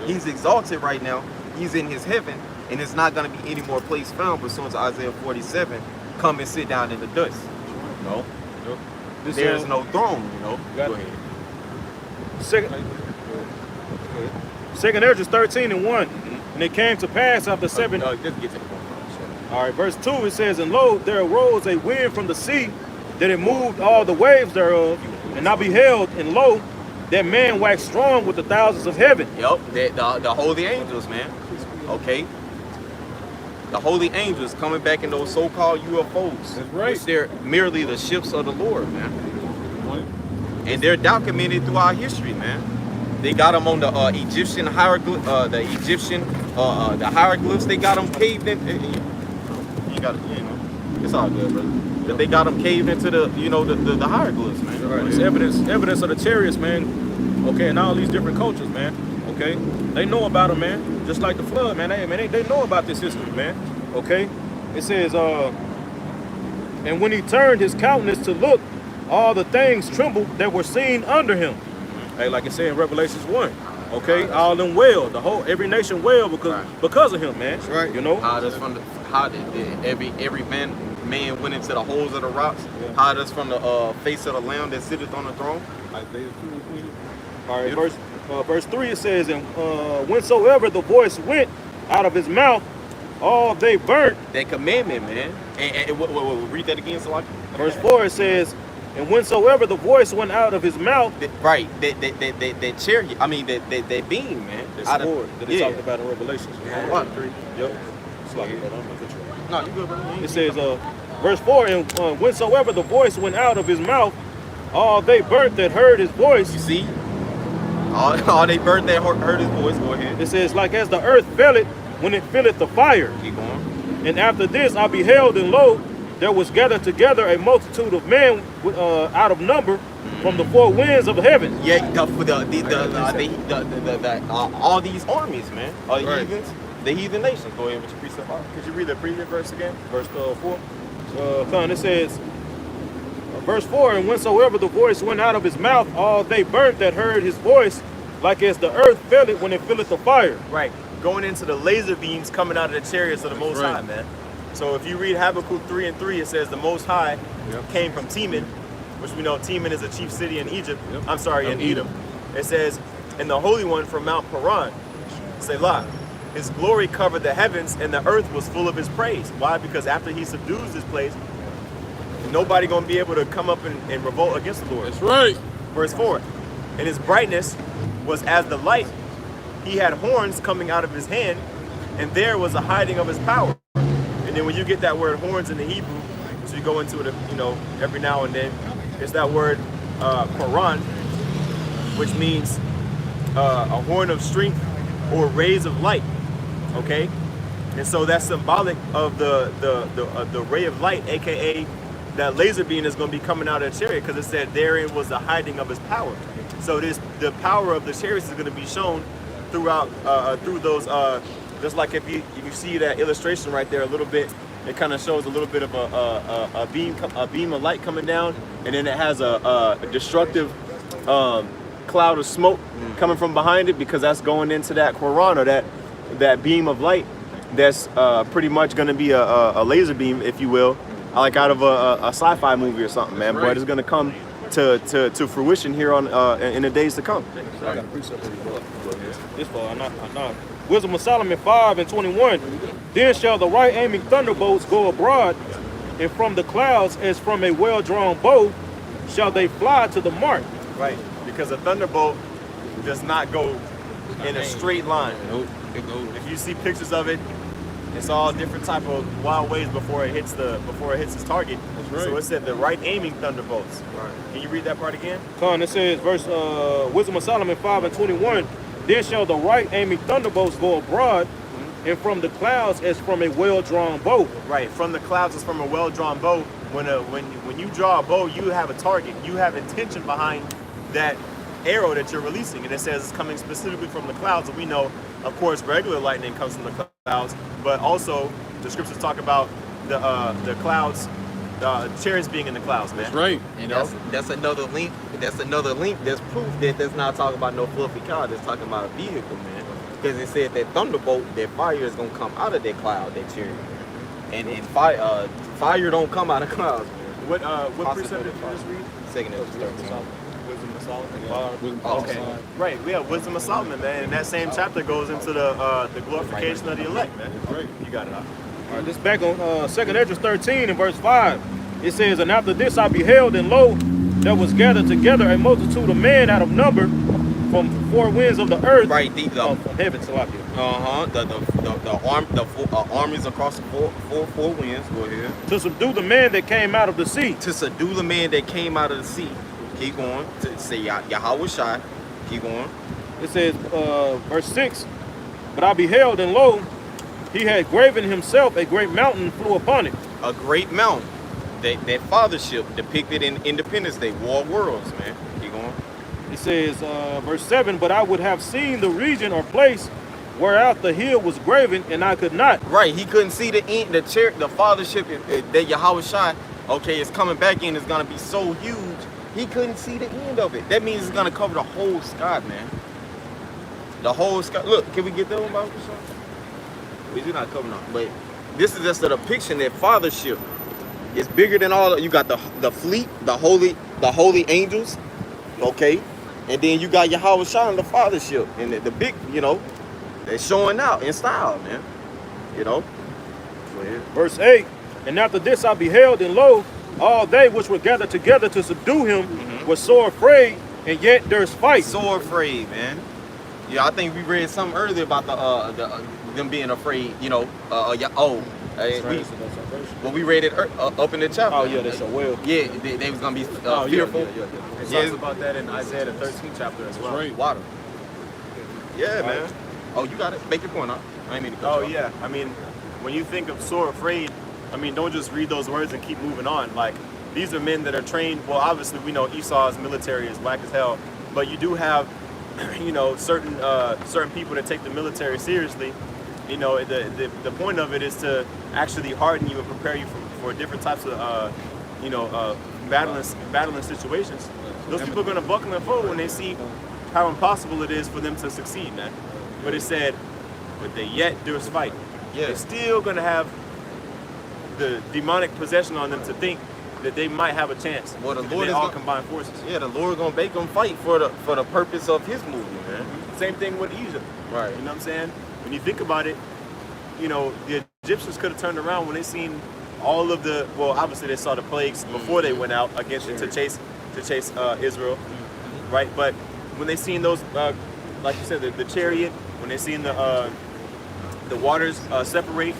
He's exalted right now. He's in his heaven, and it's not going to be any more place found pursuant to Isaiah 47. Come and sit down in the dust. No. There's no throne, Go ahead. Second Ezra 13:1. And it came to pass after 7. Just get to the point. All right, verse 2, it says, and lo, there arose a wind from the sea, that it moved all the waves thereof. And I beheld, and lo, that man waxed strong with the thousands of heaven. Yep, the holy angels, man. Okay. The holy angels coming back in those so-called UFOs. That's right. Which they're merely the ships of the Lord, man. And they're documented throughout history, man. They got them on the Egyptian hieroglyphs. The hieroglyphs. They got them caved in. You got, it's all good, brother. But they got them caved into the hieroglyphs, man. Right. It's evidence of the chariots, man. Okay, and all these different cultures, man. Okay, they know about them, man. Just like the flood, man. They know about this history, man. Okay, it says, and when he turned his countenance to look, all the things trembled that were seen under him. Hey, like it said in Revelations 1. Okay, all them wailed. Every nation wailed because of him, man. Right. How did every man went into the holes of the rocks? Yeah. How does from the face of the Lamb that sitteth on the throne? All right, verse 3 it says, and whensoever the voice went out of his mouth, all they burnt. That commandment, man. And what, read that again, so I can. Verse 4, it says, and whensoever the voice went out of his mouth, Right, that chariot. I mean, that beam, man. the Out of- sword that it talked about in Revelations. What? Yep. It's like, I'm gonna cut you off. No, you good, bro. It says, verse 4, and whensoever the voice went out of his mouth, all they burnt that heard his voice. You see? All they burnt that heard his voice. Go ahead. It says, like as the earth filleth when it filleth the fire. Keep going. And after this I beheld, and lo, there was gathered together a multitude of men out of number from the four winds of heaven. Yeah, all these armies, man. All the Right. heathens, the heathen nations. Go ahead with your precept. Could you read the previous verse again? Verse 4. It says, verse 4, and whensoever the voice went out of his mouth, all they burnt that heard his voice, like as the earth filleth when it filleth the fire. Right. Going into the laser beams coming out of the chariots of the Most right. High, man. So if you read Habakkuk 3:3, it says the Most High came from Teman, which we know Teman is a chief city in Egypt. Yep. I'm sorry, in Edom. It says, and the Holy One from Mount Paran, Selah. His glory covered the heavens, and the earth was full of his praise. Why? Because after he subdues this place, nobody gonna be able to come up and revolt against the Lord. That's right. Verse 4, and his brightness was as the light. He had horns coming out of his hand, and there was a hiding of his power. And then when you get that word horns in the Hebrew, so you go into it, every now and then, it's that word Paran, which means a horn of strength or rays of light. Okay, and so that's symbolic of the ray of light, aka that laser beam is going to be coming out of the chariot, because it said therein was the hiding of his power. So the power of the chariots is going to be shown throughout through those. Just like if you see that illustration right there a little bit, it kind of shows a little bit of a beam of light coming down, and then it has a destructive cloud of smoke coming from behind it, because that's going into that Quran, or that beam of light that's pretty much going to be a laser beam, if you will, like out of a sci-fi movie or something, man. But it's going to come to fruition here on in the days to come. I got a precept for you. This far, not. Wisdom of Solomon 5:21. Then shall the right aiming thunderbolts go abroad, and from the clouds as from a well-drawn bow shall they fly to the mark. Right, because a thunderbolt does not go in a straight line. Nope. It goes. If you see pictures of it, it's all different type of wild ways before it hits its target. That's right. So it said the right aiming thunderbolts. Right. Can you read that part again? It says, Wisdom of Solomon 5:21. Then shall the right aiming thunderbolts go abroad, and from the clouds as from a well-drawn bow. Right, from the clouds is from a well-drawn bow. When you draw a bow, you have a target. You have intention behind that arrow that you're releasing, and it says it's coming specifically from the clouds. And we know, of course, regular lightning comes from the clouds, but also the scriptures talk about the clouds, chariots being in the clouds, man. That's right. And that's another link. That's another link. That's proof that that's not talking about no fluffy cloud. That's talking about a vehicle, man. Because it said that thunderbolt, that fire is gonna come out of that cloud, that chariot. And fire don't come out of clouds, man. What precept did you just read? Second Ezra 13. Wisdom of Solomon. Wisdom Okay. Solomon. Right, yeah, Wisdom of Solomon, man. And that same chapter goes into the glorification of the elect, man. That's right. You got it. All right, this back on 2nd Ezra 13 and verse 5. It says, and after this I beheld, and lo, there was gathered together a multitude of men out of number from four winds of the earth. Right, from heaven, Salakia. The armies across the four winds. Go ahead. To subdue the man that came out of the sea. To subdue the man that came out of the sea. Keep going. To say Yahweh Shai. Keep going. It says, verse 6, but I beheld, and lo, he had graven himself a great mountain, flew upon it. A great mountain. That fathership depicted in Independence Day, War of Worlds, man. Keep going. It says, verse 7, but I would have seen the region or place whereout the hill was graven, and I could not. Right, he couldn't see the end, the fathership that Yahweh Shai, okay, is coming back in, is gonna be so huge. He couldn't see the end of it. That means it's gonna cover the whole sky, man. The whole sky. Look, can we get that one, Bible? We're not covering up, but this is just a depiction that fathership is bigger than all. You got the fleet, the holy angels, okay, and then you got Yahweh Shai and the fathership, and the big, they're showing out in style, man. Go ahead. Verse 8, and after this I beheld, and lo, all they which were gathered together to subdue him were sore afraid, and yet there's fight. So afraid, man. Yeah, I think we read something earlier about them being afraid. You know, we read it up in the chapter. Oh yeah, that's so well. Yeah, they was gonna be Oh, fearful. It talks about that in Isaiah the 13th chapter as well. Right. Water. Yeah, man. Oh, you got it. Make your point out. I ain't mean to cut Oh you off. yeah, I mean, when you think of sore afraid, I mean, don't just read those words and keep moving on. Like, these are men that are trained. Well, obviously we know Esau's military is whack as hell, but you do have, you know, certain people that take the military seriously. You know, the point of it is to actually harden you and prepare you for different types of, battling situations. Those people are going to buckle and fold when they see how impossible it is for them to succeed, man. But it said, but they yet there's fight. Yeah. They're still going to have the demonic possession on them to think that they might have a chance. Well, the if Lord they is all gonna- combine forces. Yeah, the Lord gonna make them fight for the purpose of His movement, man. Same thing with Egypt. Right. You know what I'm saying? When you think about it, you know, the Egyptians could have turned around when they seen all of the, well, obviously they saw the plagues before they went out against to chase Israel, right? But when they seen those, like you said, the chariot, when they seen the waters separate,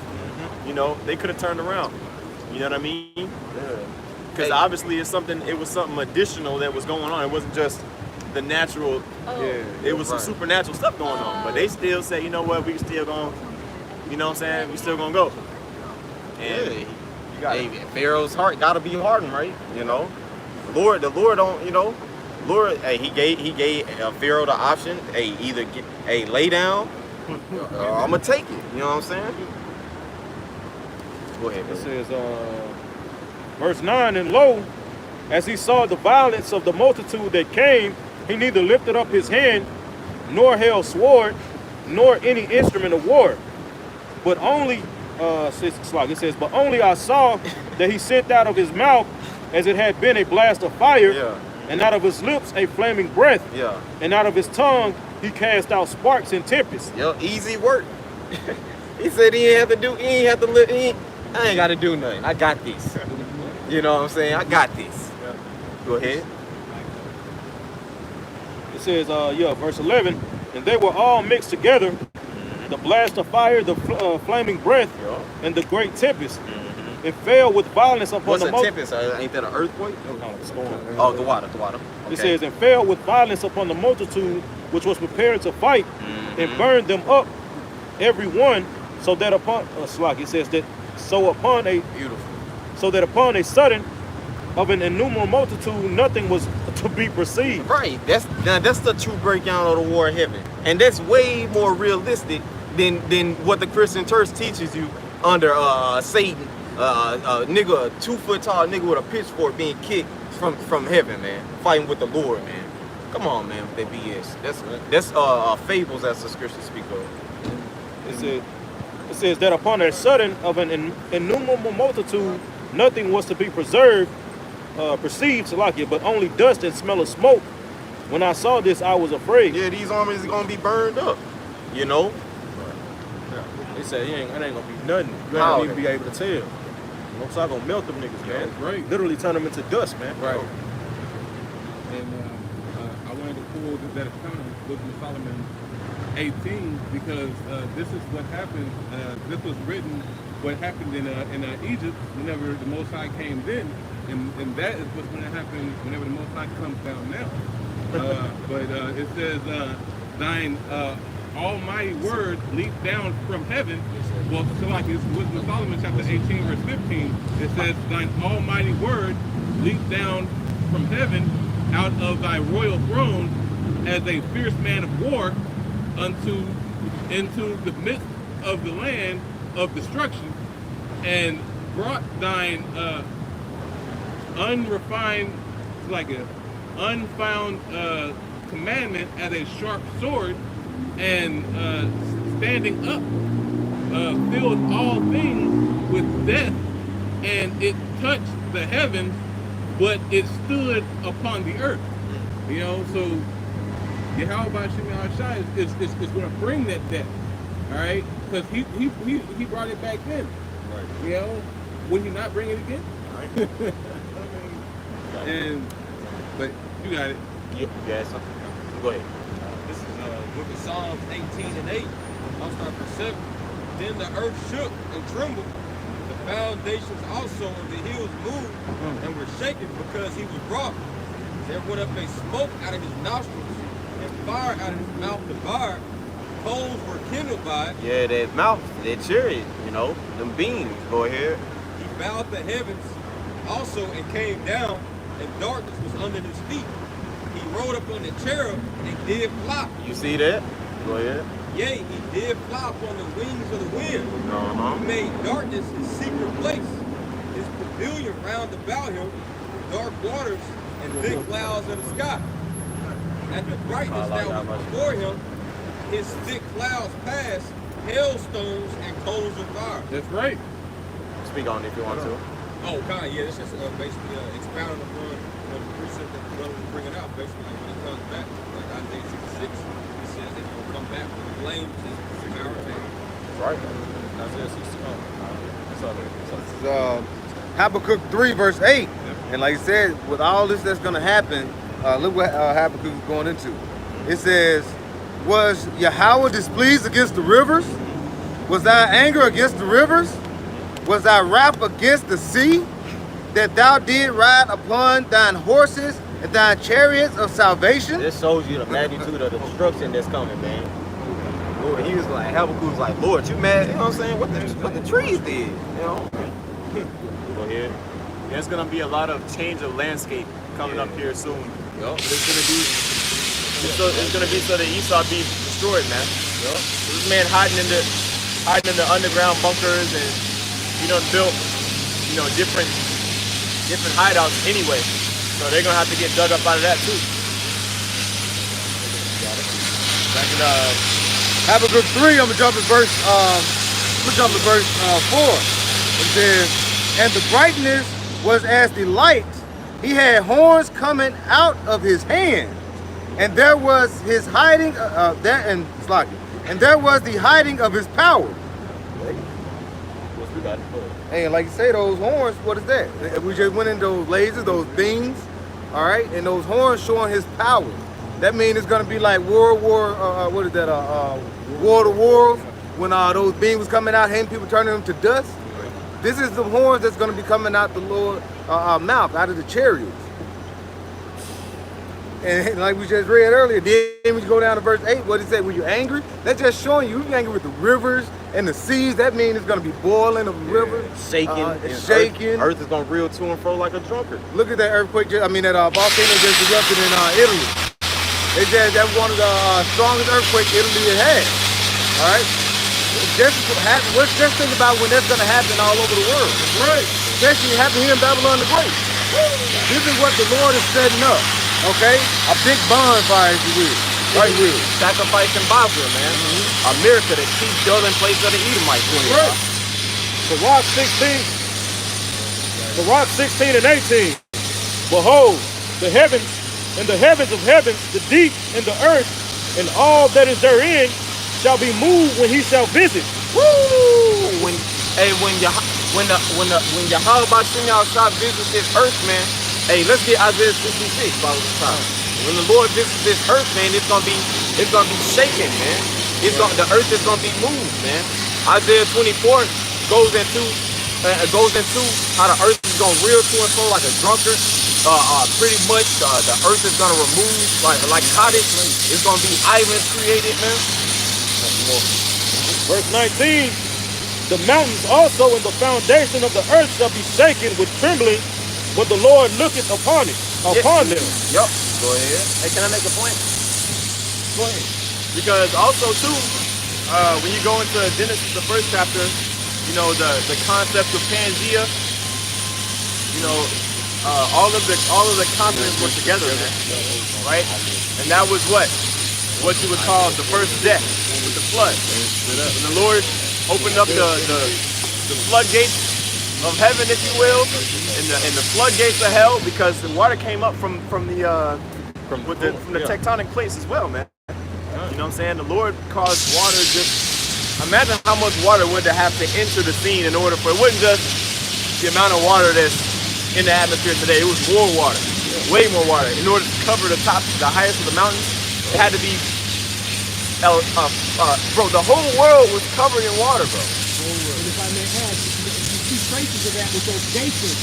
you know, they could have turned around. You know what I mean? Yeah. Because obviously it was something additional that was going on. It wasn't just the natural. It was some Right. supernatural stuff going on. But they still say, you know what, we still gonna, you know what I'm saying? We still gonna go. And Yeah. you got Hey, it. Pharaoh's heart gotta be hardened, right? You know, the Lord don't, you know, Lord, hey, he gave Pharaoh the option, hey, either lay down, or I'm gonna take it. You know what I'm saying? Go ahead, It man. says, verse 9, and lo, as he saw the violence of the multitude that came, he neither lifted up his hand, nor held sword, nor any instrument of war, but only, it says, but only I saw that he sent out of his mouth as it had been a blast of fire, Yeah. and out of his lips a flaming breath, Yeah. and out of his tongue he cast out sparks and tempests. Yo, easy work. He said he ain't have to live. I ain't got to do nothing. I got this. You know what I'm saying? I got this. Go ahead. It says, verse 11, and they were all mixed together, the blast of fire, the flaming breath, Yeah. and the great tempest, and fell with violence upon What's the a multitude. tempest? Ain't that an earthquake? Storm. Oh, the water. It says, and fell with violence upon the multitude which was prepared to fight, and burned them up, every one, so that upon it says that upon a sudden of an innumerable multitude nothing was to be perceived. Right. That's the true breakdown of the war of heaven, and that's way more realistic than what the Christian church teaches you under Satan. A 2-foot tall nigga with a pitchfork being kicked from heaven, man, fighting with the Lord, man. Come on, man, with that BS. That's fables as the scriptures speak of. It says that upon a sudden of an innumerable multitude nothing was to be perceived, but only dust and smell of smoke. When I saw this, I was afraid. Yeah, these armies are gonna be burned up. You know. They said it ain't gonna be nothing. You How? ain't even be able to tell. Most I gonna melt them niggas, man. Right. Literally turn them into dust, man. Right. And I wanted to pull that account of Book of Solomon 18 because this is what happened. This was written what happened in Egypt whenever the Most High came then, and that is what's going to happen whenever the Most High comes down now. But it says, "Thine almighty word leaped down from heaven." Well, so like it's with Solomon chapter 18 verse 15, it says, "Thine almighty word leaped down from heaven out of thy royal throne as a fierce man of war into the midst of the land of destruction, and brought thine unrefined, like a unfound commandment as a sharp sword, and standing up filled all things with death, and it touched the heavens, but it stood upon the earth." You know, so Yahweh Shemai Shai is going to bring that death, all right? Because he brought it back then. You know, would he not bring it again? And but you got it. Yes. Go ahead. This is book of Psalms 18 and 8. I'll start from 7. Then the earth shook and trembled. The foundations also of the hills moved and were shaken because he was wroth. There went up a smoke out of his nostrils and fire out of his mouth devoured. Coals were kindled by it. Yeah, that mouth, that chariot, you know, them beams. Go ahead. He bowed the heavens also and came down, and darkness was under his feet. He rode upon the cherub and did fly. You see that? Go ahead. Yea, he did fly upon the wings of the wind. Uh-huh. He made darkness his secret place. His pavilion round about him, dark waters and thick clouds of the sky. At the brightness that was before him, his thick clouds passed, hailstones and coals of fire. That's right. Speak on it if you want to. Oh, kind of, yeah. This is basically expounding upon the precept that the brother was bringing out. Basically, when he comes back, like Isaiah 66, he says that he will come back with the flames and devour things. Right. Isaiah 60. This is Habakkuk 3, verse 8. And like I said, with all this that's going to happen, look what Habakkuk is going into. It says, was Yahweh displeased against the rivers? Was thy anger against the rivers? Was thy wrath against the sea? That thou did ride upon thine horses and thine chariots of salvation? This shows you the magnitude of the destruction that's coming, man. Lord, he was like, Habakkuk was like, Lord, you mad? You know what I'm saying? What the trees did, you know? Go ahead. There's gonna be a lot of change of landscape coming up here soon. Yup. It's gonna be so that Esau be destroyed, man. Yup. This man hiding in the underground bunkers, and built different hideouts anyway. So they're gonna have to get dug up out of that too. Back in Habakkuk 3, I'm gonna jump to verse 4. It says, and the brightness was as the light. He had horns coming out of his hand, and there was his hiding and there was the hiding of his power. Hey, like you say, those horns, what is that? We just went into those lasers, those beams, all right? And those horns showing his power. That means it's gonna be like War of the Worlds, when those beams was coming out, and people turning them to dust. This is the horns that's gonna be coming out the Lord's mouth, out of the chariots. And like we just read earlier, then we go down to verse 8, what he said, when you're angry, that's just showing you angry with the rivers and the seas. That means it's going to be boiling of the river. Shaking. Shaking. Earth is going to reel to and fro like a drunkard. Look at that earthquake, that volcano just erupted in Italy. They said that was one of the strongest earthquakes Italy had had. All right? What's just think about when that's going to happen all over the world. Right. Especially happening here in Babylon the Great. This is what the Lord is setting up. Okay? A big bonfire, if you will. Right. Sacrifice in Basra, man. America, the chief dwelling place of the Edomites. Right. Sirach 16 and 18. Behold, the heavens and the heavens of heavens, the deep and the earth, and all that is therein shall be moved when he shall visit. Woo! When Yahweh Bashim Yahshua visits this earth, man. Hey, let's get Isaiah 66 by the time. When the Lord visits this earth, man, it's gonna be shaking, man. The earth is gonna be moved, man. Isaiah 24 goes into how the earth is gonna reel to and fro like a drunkard. Pretty much the earth is gonna remove like cottage. It's gonna be islands created, man. Verse 19, the mountains also and the foundation of the earth shall be shaken with trembling when the Lord looketh upon them. Yup. Go ahead. Hey, can I make a point? Go ahead. Because also too, when you go into Genesis, the first chapter, the concept of Pangea, all of the continents were together, man. Right? And that was what you would call the first death with the flood. When the Lord opened up the floodgates of heaven, if you will, and the floodgates of hell, because the water came up from the tectonic plates as well, man. You know what I'm saying? The Lord caused water just imagine how much water would have to enter the scene in order for, it wasn't just the amount of water that's in the atmosphere today, it was more water, way more water. In order to cover the top, the highest of the mountains, it had to be, bro, the whole world was covered in water, bro. And if I may add, you see traces of that with those glaciers.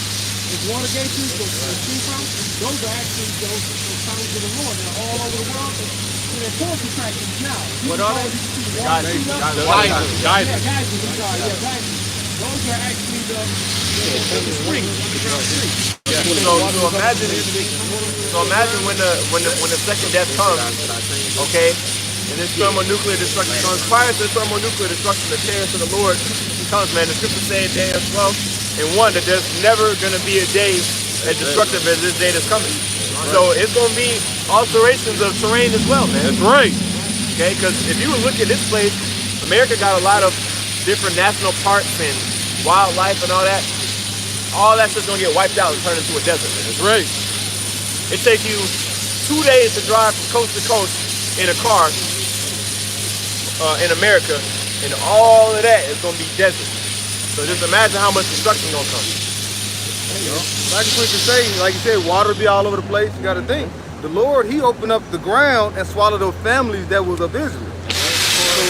Those water glaciers, those sea fountains, those are actually those fountains of the Lord. They're all over the world. So they're tourist attractions now. What are they? Geysers. Geysers. Those are actually the springs, underground springs. So imagine when the second death comes, okay, and this thermonuclear destruction comes. Prior to the thermonuclear destruction, the terror of the Lord comes, man. The scripture says Daniel 12:1 that there's never gonna be a day as destructive as this day that's coming. So it's gonna be alterations of terrain as well, man. That's right. Okay, because if you look at this place, America got a lot of different national parks and wildlife and all that. All that shit's gonna get wiped out and turned into a desert, man. That's right. It takes you 2 days to drive from coast to coast in a car in America, and all of that is gonna be desert. So just imagine how much destruction gonna come. Like we can say, like you said, water be all over the place. You got to think. The Lord, He opened up the ground and swallowed those families that was of Israel. So,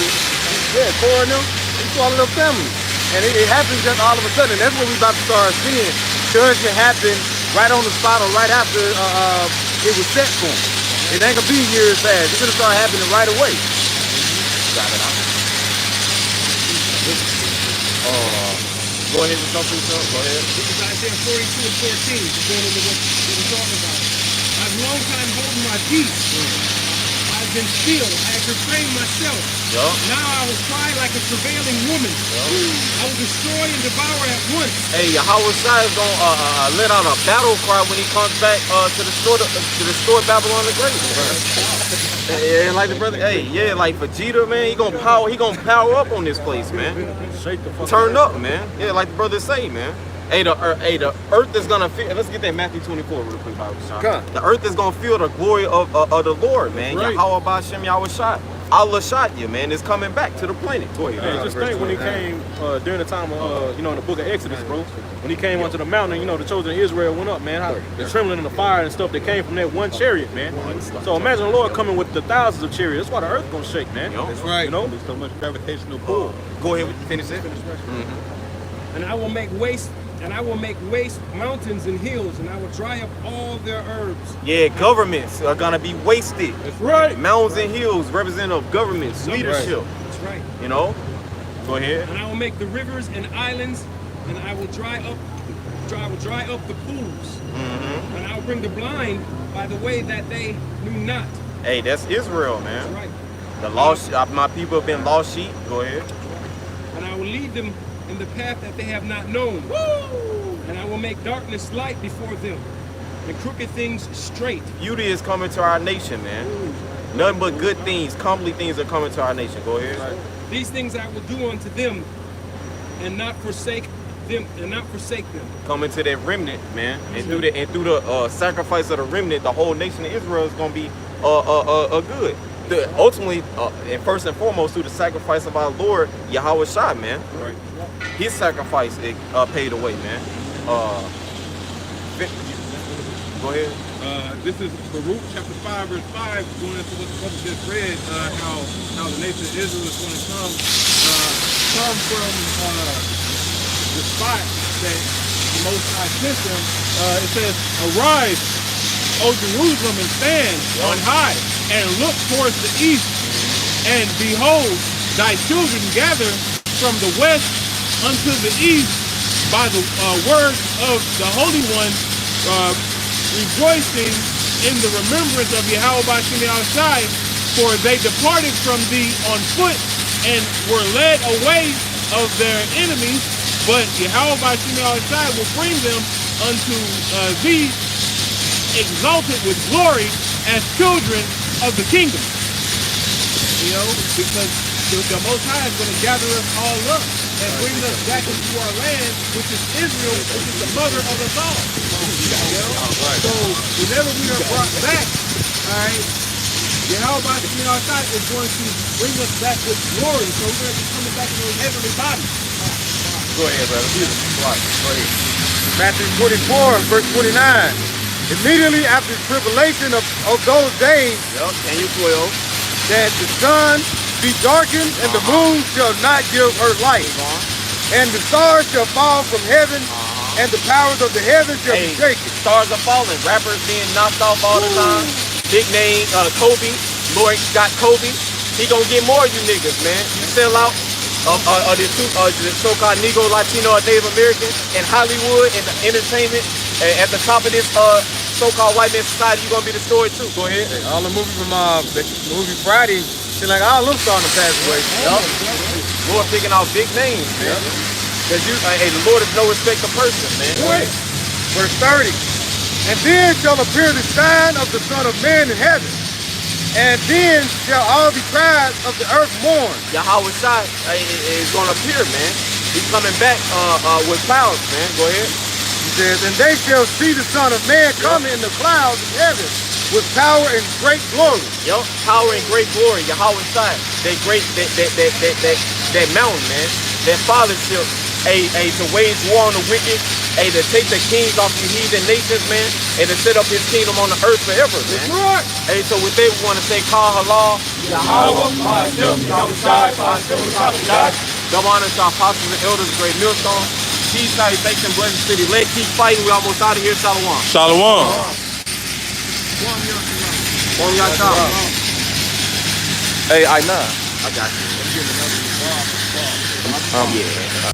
yeah, Korah and them, He swallowed those families. And it happens just all of a sudden. That's what we about to start seeing. Judgment happen right on the spot or right after it was set for them. It ain't gonna be years fast. It's gonna start happening right away. Go ahead with something, son. Go ahead. This is Isaiah 42 and 14, going into what we're talking about. I've long time holding my peace. I've been still. I have restrained myself. Yeah. Now I will cry like a travailing woman. I will destroy and devour at once. Hey, Yahweh Shai is gonna let out a battle cry when he comes back to restore Babylon the Great. Yeah, like the brother. Hey, yeah, like Vegeta, man. He gonna power up on this place, man. Shake the fuck Turn out. up, man. Yeah, like the brothers say, man. Hey, the earth is gonna feel. Let's get that Matthew 24 real quick, Bible Shai. Come. The earth is gonna feel the glory of the Lord, man. Right. Yahweh Bashem Yahweh Shai. Allah shot you, man. It's coming back to the planet. Go ahead. Hey, just think when he came during the time of, in the book of Exodus, bro. When he came onto the mountain, the children of Israel went up, man. How the trembling and the fire and stuff that came from that one chariot, man. So imagine the Lord coming with the thousands of chariots. That's why the earth gonna shake, man. That's right. You know? There's so much gravitational pull. Go ahead, finish it. And I will make waste mountains and hills, and I will dry up all their herbs. Yeah, governments are gonna be wasted. That's right. Mountains and hills represent of governments, leadership. That's right. Go ahead. And I will make the rivers and islands, and I will dry up the pools. And I will bring the blind by the way that they knew not. Hey, that's Israel, man. That's right. The lost, my people have been lost sheep. Go ahead. And I will lead them in the path that they have not known. And I will make darkness light before them, and crooked things straight. Beauty is coming to our nation, man. Nothing but good things, comely things are coming to our nation. Go ahead. These things I will do unto them, and not forsake them. Coming to that remnant, man. And through the sacrifice of the remnant, the whole nation of Israel is gonna be good. Ultimately, and first and foremost, through the sacrifice of our Lord Yahweh Shai, man. Right. His sacrifice paid away, man. Go ahead. This is Baruch chapter 5, verse 5, going into what the brother just read, how the nation of Israel is going to come from the spot that the Most High sent them. It says, "Arise, O Jerusalem, and stand on high, and look towards the east, and behold, thy children gather from the west unto the east by the word of the Holy One, rejoicing in the remembrance of Yahweh Bashem Yahushai, for they departed from thee on foot and were led away of their enemies, but Yahweh Bashem Yahushai will bring them unto thee, exalted with glory as children of the kingdom." Because the Most High is going to gather us all up and bring us back into our land, which is Israel, which is the mother of us all. So whenever we are brought back, all right, Yahweh is going to bring us back with glory. So we're going to be coming back in those heavenly bodies. Go ahead, brother. Go ahead. Matthew 24, verse 29. Immediately after the tribulation of those days, Yep, Daniel 12. that the sun be darkened and the moon shall not give her light, and the stars shall fall from heaven, and the powers of the heavens shall be shaken. Stars are falling. Rappers being knocked off all the time. Big name, Kobe. Lord got Kobe. He gonna get more of you niggas, man. You sell out the so-called Negro, Latino, or Native American in Hollywood, in the entertainment, at the top of this so-called white man society, you're gonna be destroyed too. Go ahead. Hey, all the movies from the movie Friday, seem like all them starting to pass away. Yup. Lord picking out big names, man. Cause the Lord is no respect of person, man. Verse 30. And then shall appear the sign of the Son of Man in heaven, and then shall all the tribes of the earth mourn. Yahweh Shai is gonna appear, man. He's coming back with clouds, man. Go ahead. He says, and they shall see the Son of Man coming in the clouds of heaven with power and great glory. Yup, power and great glory. Yahweh Shai, that mountain, man. That fathership, to wage war on the wicked, to take the kings off you heathen nations, man, and to set up his kingdom on the earth forever, man. So with that, we want to say, Kal Halal, double honor to our apostles and elders, great millstone. Peace, salutation, blessings to the elect. Keep fighting. We almost out of here. Shalom. Shalom. Hey, I know. I got you. Yeah.